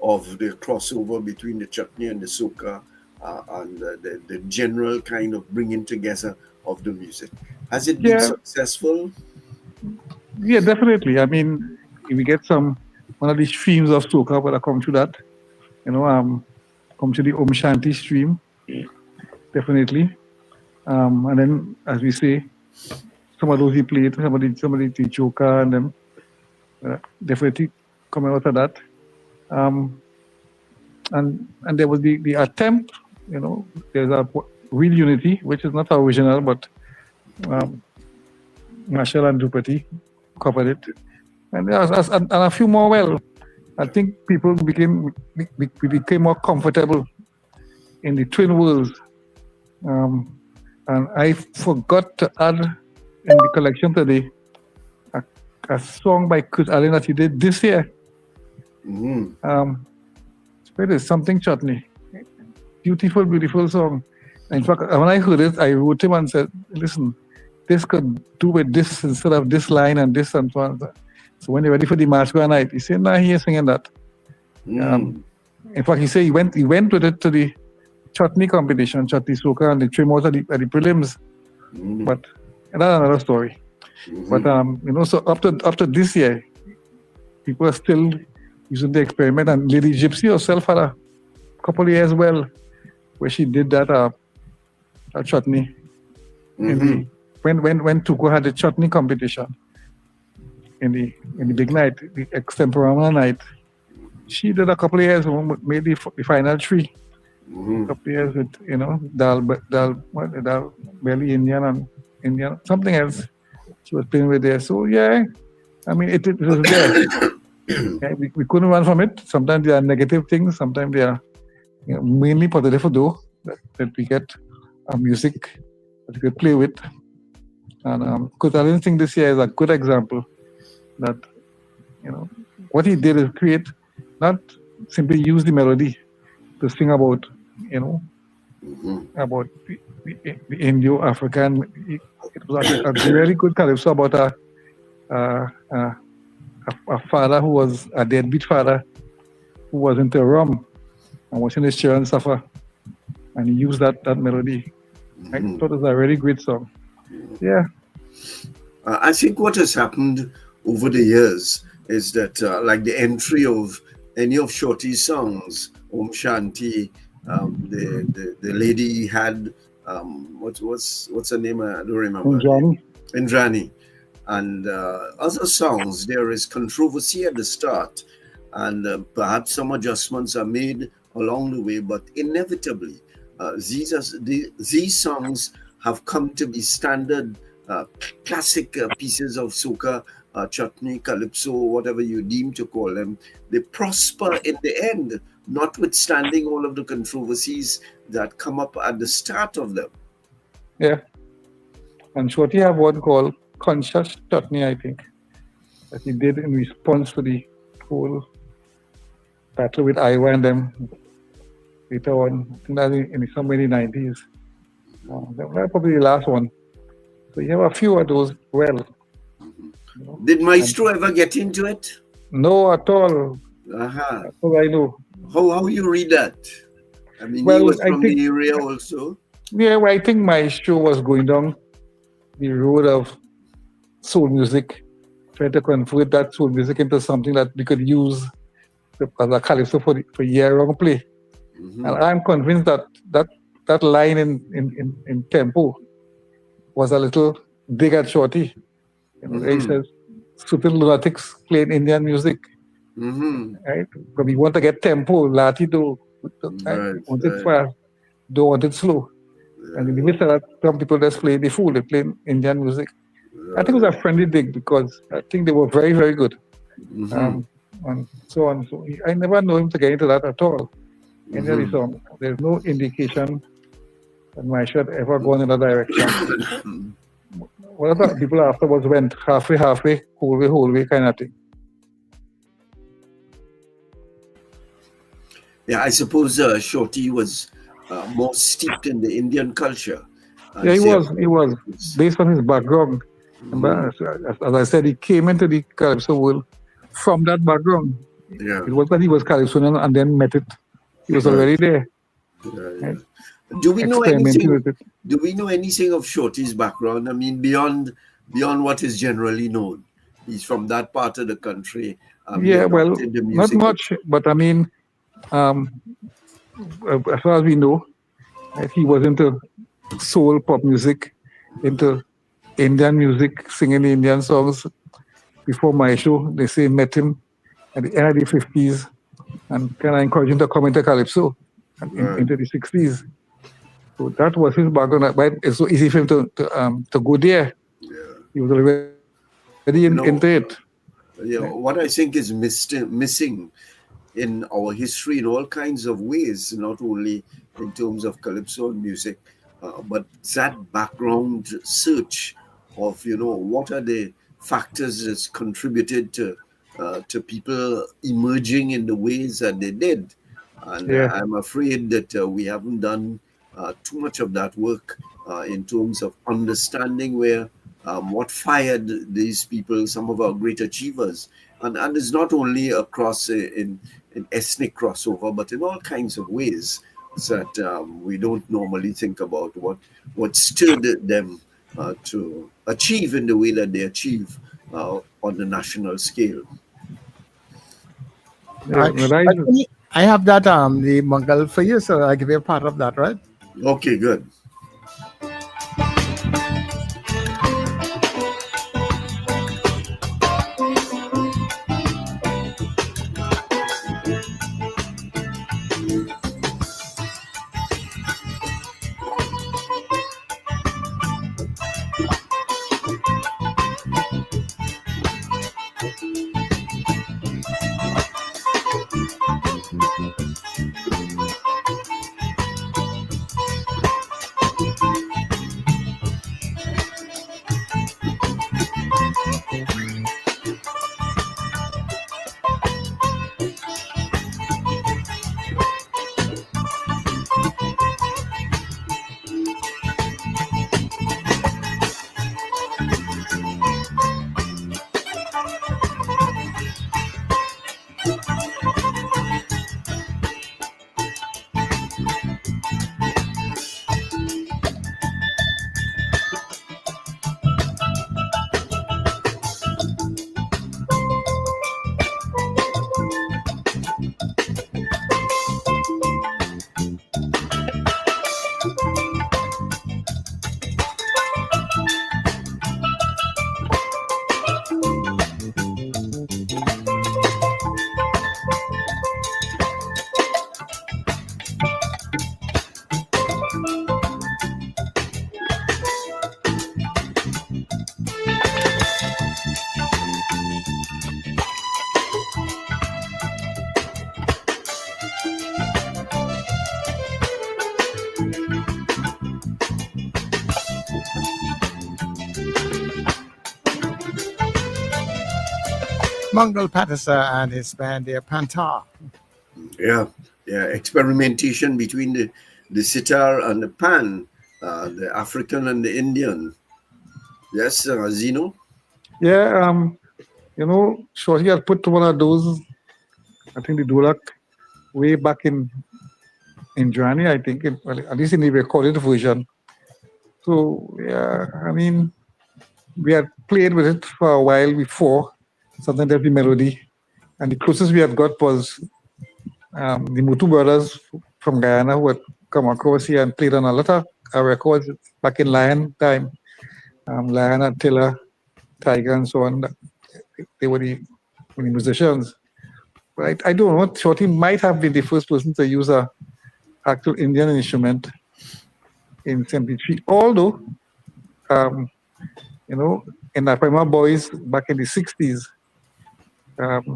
[SPEAKER 5] of the crossover between the chutney and the soca and the general kind of bringing together of the music? Has it been successful?
[SPEAKER 6] Yeah, definitely. I mean, if we get one of the streams of soca, but I come to that, come to the Om Shanti stream, definitely. And then, as we say, some of those he played, somebody the Joker and them, definitely coming out of that. And there was the attempt, there's a real unity, which is not original, but Marshall and Drupati covered it. And a few more I think people we became more comfortable in the twin worlds. And I forgot to add in the collection today a song by Chris Allen that he did this year. It is something Chutney. Beautiful, beautiful song. In fact, when I heard it, I wrote him and said, listen, this could do with this instead of this line and this and so on. So when you're ready for the Masquerade night, he said, nah, he is singing that. In fact, he said he went with it to the Chutney competition, Chutney Soca, and they trim out at the prelims. But that's another story. But so up to this year, people are still using the experiment. And Lady Gypsy herself had a couple of years where she did that Chutney. When Tuko had the Chutney competition in the big night, the extemporaneous night, she did a couple of years, maybe the final three. A couple of years with Dal Belly Indian and Indian something else she was playing with there. So yeah, I mean it was there. Yeah, we couldn't run from it. Sometimes there are negative things, sometimes they are mainly positive though that we get music that we could play with. And because I didn't think this year is a good example that what he did is create, not simply use the melody to sing about about the Indo-African. It was a really good calypso about a father who was a deadbeat father who was into rum and watching his children suffer, and he used that melody. I thought it was a really great song. Yeah.
[SPEAKER 5] I think what has happened over the years is that like the entry of any of Shorty's songs, Om Shanti, the lady had what's her name? I don't remember. Indrani. And other songs, there is controversy at the start, and perhaps some adjustments are made along the way, but inevitably these songs have come to be standard classic pieces of soca, chutney, calypso, whatever you deem to call them. They prosper in the end, notwithstanding all of the controversies that come up at the start of them.
[SPEAKER 6] Yeah. And Shorty have one called Conscious Chutney, I think, that he did in response to the whole battle with Iowa and them later on, I think that in somewhere in the 90s. That was probably the last one. So you have a few of those
[SPEAKER 5] Did Maestro ever get into it?
[SPEAKER 6] No, at all.
[SPEAKER 5] That's
[SPEAKER 6] all I know.
[SPEAKER 5] How you read that? I mean, he was from the area also.
[SPEAKER 6] Yeah, well, I think Maestro was going down the road of soul music, trying to convert that soul music into something that we could use as a calypso for year-long play. And I'm convinced that line in tempo was a little dig at Shorty. He says, "Stupid lunatics playing Indian music." Right? But we want to get tempo, latido, want it fast, don't want it slow. And in the midst of that, some people just play the fool, they play Indian music. I think it was a friendly dig because I think they were very, very good. And so on. So I never know him to get into that at all. In the song, there's no indication that my shirt ever gone in that direction. What other people afterwards went halfway, whole way kind of thing.
[SPEAKER 5] Yeah, I suppose Shorty was more steeped in the Indian culture.
[SPEAKER 6] Yeah, he was based on his background. As I said, he came into the Calypso world from that background.
[SPEAKER 5] Yeah.
[SPEAKER 6] It was that he was Calypsonian and then met it. He was already there.
[SPEAKER 5] Yeah. Do we know anything? Do we know anything of Shorty's background? I mean, beyond what is generally known. He's from that part of the country.
[SPEAKER 6] Yeah, well, not much, but I mean, as far as we know, he was into soul pop music, into Indian music, singing Indian songs. Before my show, they say met him at the end of the 50s and kind of encouraged him to come into Calypso into the 60s. So that was his background. But it's so easy for him to go there. Yeah. He was already into it.
[SPEAKER 5] What I think is missing in our history in all kinds of ways, not only in terms of calypso music, but that background search of what are the factors that's contributed to people emerging in the ways that they did. And
[SPEAKER 6] Yeah.
[SPEAKER 5] I'm afraid that we haven't done too much of that work in terms of understanding where what fired these people, some of our great achievers. And it's not only across in ethnic crossover, but in all kinds of ways that we don't normally think about what stirred them to achieve in the way that they achieve on the national scale.
[SPEAKER 6] Yeah, but
[SPEAKER 4] I have that the Mongol for you, so I give you a part of that, right?
[SPEAKER 5] Okay, good.
[SPEAKER 4] Mongol Patterson and his band, their Pantar.
[SPEAKER 5] Yeah, experimentation between the sitar and the pan, the African and the Indian. Yes, Zeno?
[SPEAKER 6] Yeah, Shorty had put one of those, I think the Dulak, way back in Johnny, I think, well, at least in the recorded version. So, yeah, I mean, we had played with it for a while before, something every melody. And the closest we had got was the Mutu brothers from Guyana who had come across here and played on a lot of records back in Lion time. Lion and Tiller, Tiger, and so on. They were the musicians. But I don't know, Shorty might have been the first person to use a actual Indian instrument in 73. Although, in the Prima Boys back in the 60s,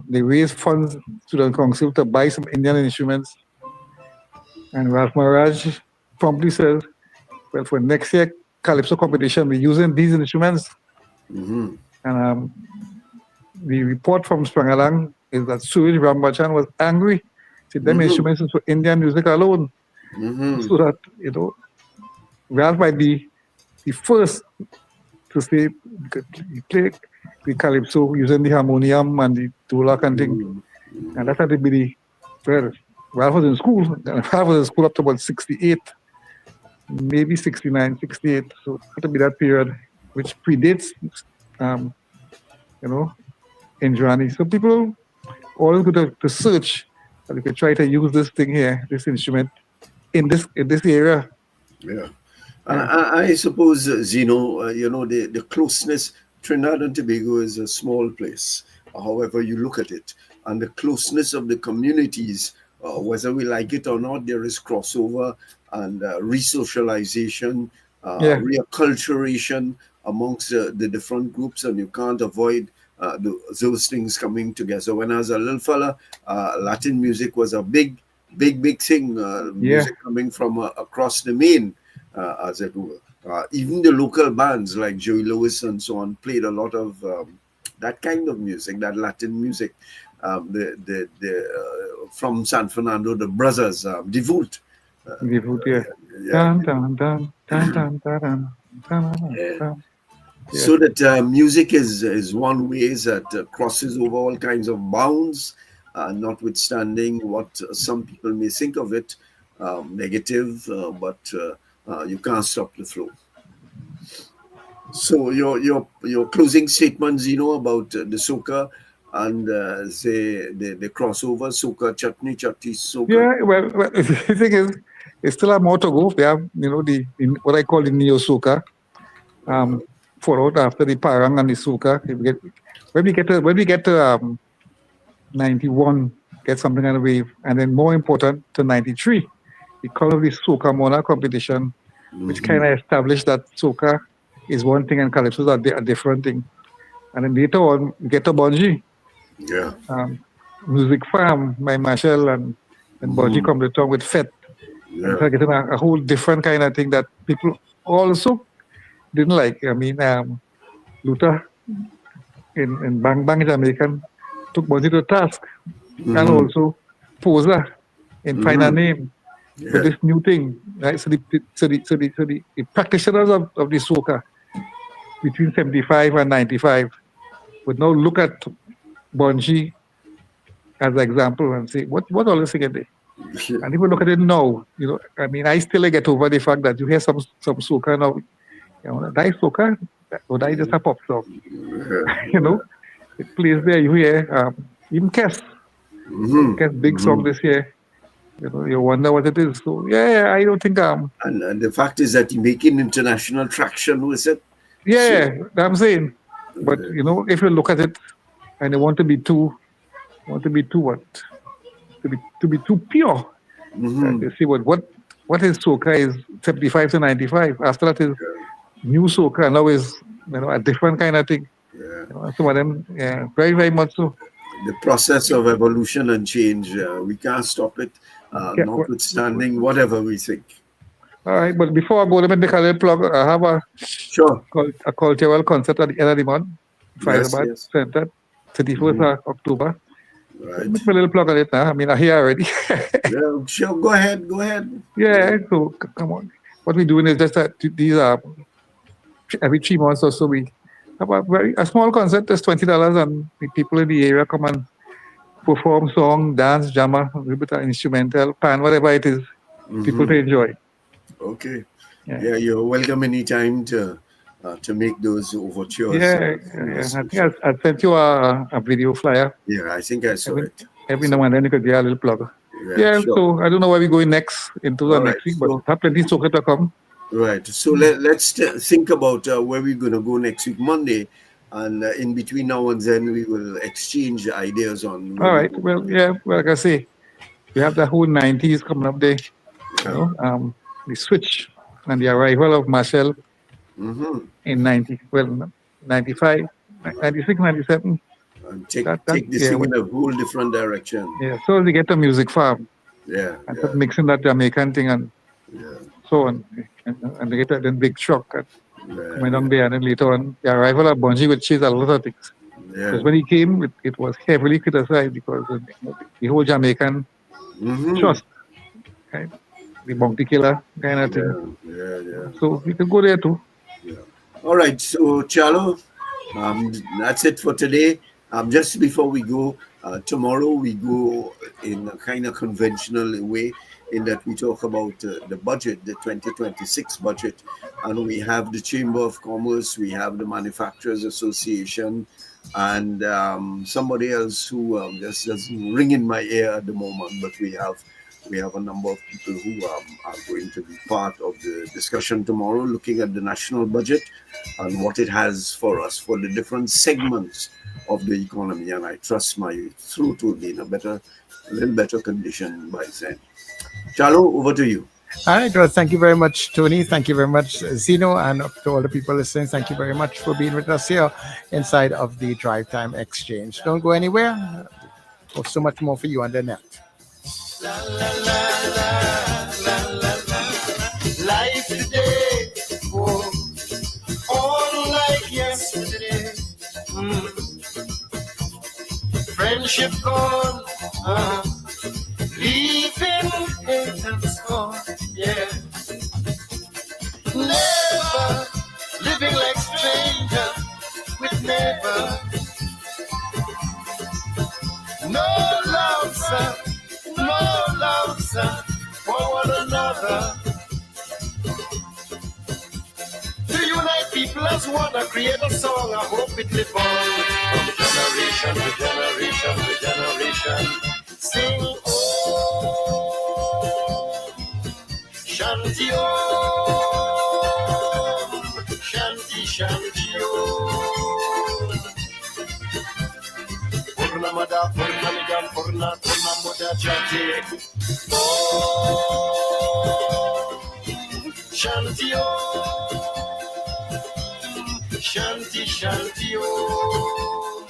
[SPEAKER 6] they raised funds to the council to buy some Indian instruments. And Ralph Maharaj promptly says, well, for next year Calypso competition, we're using these instruments.
[SPEAKER 5] Mm-hmm.
[SPEAKER 6] And the report from Sprangalang is that Suraj Rambachan was angry. Said them instruments is for Indian music alone. So that, Ralph might be the first to say you play the Calypso using the harmonium and the dulak and thing. And that had to be Ralph was in school. Ralph was in school up to about 68, maybe 69, 68. So it had to be that period, which predates, in Johnny. So people always go to search, and they could try to use this thing here, this instrument, in this area.
[SPEAKER 5] Yeah. I suppose, Zeno, the closeness, Trinidad and Tobago is a small place, however you look at it. And the closeness of the communities, whether we like it or not, there is crossover and re-socialization, reacculturation amongst the different groups, and you can't avoid those things coming together. When I was a little fella, Latin music was a big thing. Music coming from across the main, as it were. Even the local bands like Joey Lewis and so on played a lot of that kind of music, that Latin music. From San Fernando, the brothers, Devout.
[SPEAKER 6] Yeah. Dun, dun, dun, dun, dun, dun, dun, dun, dun.
[SPEAKER 5] So that music is one way that crosses over all kinds of bounds, notwithstanding what some people may think of it negative, but you can't stop the flow. So your closing statements, about the soca and the crossover soca chutney soca.
[SPEAKER 6] Yeah, well, the thing is, it's still a more to go. We have, the what I call the neo soca. Followed after the parang and the soca. When we get to 91, get something on the wave, and then more important to 93, because of the soca monarch competition, which kind of established that soca is one thing and calypso is a different thing. And then later on, we get to Bonji.
[SPEAKER 5] Yeah.
[SPEAKER 6] Music Farm by Marshall and Bonji come to talk with Fett.
[SPEAKER 5] Yeah.
[SPEAKER 6] And so getting a whole different kind of thing that people also didn't like. I mean, Luther in Bang Bang Jamaican took Bonji to task. And also Posa in Final Name with this new thing. Right? So the practitioners of the soca between 75 and 95 would now look at Bonji as an example and say, what all this again there? And people look at it now, I mean, I still get over the fact that you hear some soca now, that is soca, or that is just a pop song. It plays there, you hear, even Kes, Kes big song this year, you wonder what it is. So, yeah, I don't think...
[SPEAKER 5] And the fact is that you're making international traction with it.
[SPEAKER 6] Yeah, I'm saying. But, if you look at it, and they want to be too what? To be too pure. And they say what is soca is 75 to 95. After that is new soca, now is a different kind of thing. Some of them, very, very much so.
[SPEAKER 5] The process of evolution and change, we can't stop it, notwithstanding whatever we think.
[SPEAKER 6] All right, but before I go, let me make a little plug. I have a cultural concert at the end of the month, Firebird Center, 31st of October.
[SPEAKER 5] Right.
[SPEAKER 6] Make a little plug on it now. I mean, I'm here already.
[SPEAKER 5] Yeah, sure, go ahead.
[SPEAKER 6] Yeah, so come on. What we're doing is just that these are every 3 months or so we have a small concert. That's $20, and the people in the area come and perform song, dance, drama, a little bit of instrumental, pan, whatever it is, people to enjoy.
[SPEAKER 5] Okay. Yeah, you're welcome anytime to make those overtures.
[SPEAKER 6] Yeah. I think I sent you a video flyer.
[SPEAKER 5] Yeah, I think I saw it.
[SPEAKER 6] Every now and then you could get a little plug. Yeah,
[SPEAKER 5] sure.
[SPEAKER 6] So I don't know where we're going next into the next week, but have plenty of soca to come.
[SPEAKER 5] Right. So let's think about where we're going to go next week, Monday. And in between now and then, we will exchange ideas on.
[SPEAKER 6] All right. Well, like I say, we have the whole 90s coming up there. The switch and the arrival of Marshall in 95, 96, 97.
[SPEAKER 5] And take this thing in a whole different direction.
[SPEAKER 6] Yeah, so we get the music farm.
[SPEAKER 5] And
[SPEAKER 6] mixing that Jamaican thing and so on. And they get that then big shock coming down there. And then later on, the arrival of Bonji would change a lot of things. Because when he came, it was heavily criticized because of the whole Jamaican trust. Right? The bounty killer kind of thing. So we can go there too.
[SPEAKER 5] All right, so Chalo, that's it for today. Just before we go, tomorrow we go in a kind of conventional way in that we talk about the budget, the 2026 budget, and we have the Chamber of Commerce, we have the Manufacturers Association, and somebody else who just doesn't ring in my ear at the moment, but we have a number of people who are going to be part of the discussion tomorrow, looking at the national budget and what it has for us, for the different segments of the economy. And I trust my throat will be in a little better condition by then. Chalo, over to you.
[SPEAKER 4] All right. Well, thank you very much, Tony. Thank you very much, Zeno, and to all the people listening. Thank you very much for being with us here inside of the Drive Time Exchange. Don't go anywhere. There's so much more for you on the net.
[SPEAKER 3] Life today, oh, all like yesterday. Friendship gone, leaving hate and scorn, yeah. Never living like strangers with neighbors. No love, sir, no love, sir, for one another. To unite people as one, I create a song, I hope it live on from generation to generation to generation. Sing, oh, shanty, oh, shanty, shanty, oh. Purna mada, purna midam, purna muda chanty. Oh, shanty, oh. Shanty, shanty, oh.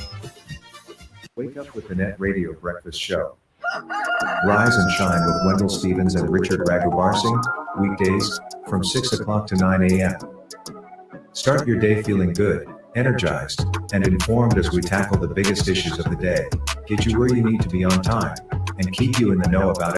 [SPEAKER 9] Wake up with the NETT Radio Breakfast Show. Rise and shine with Wendell Stevens and Richard Raghubarsing, weekdays from 6 o'clock to 9 a.m. Start your day feeling good, energized, and informed as we tackle the biggest issues of the day, get you where you need to be on time, and keep you in the know about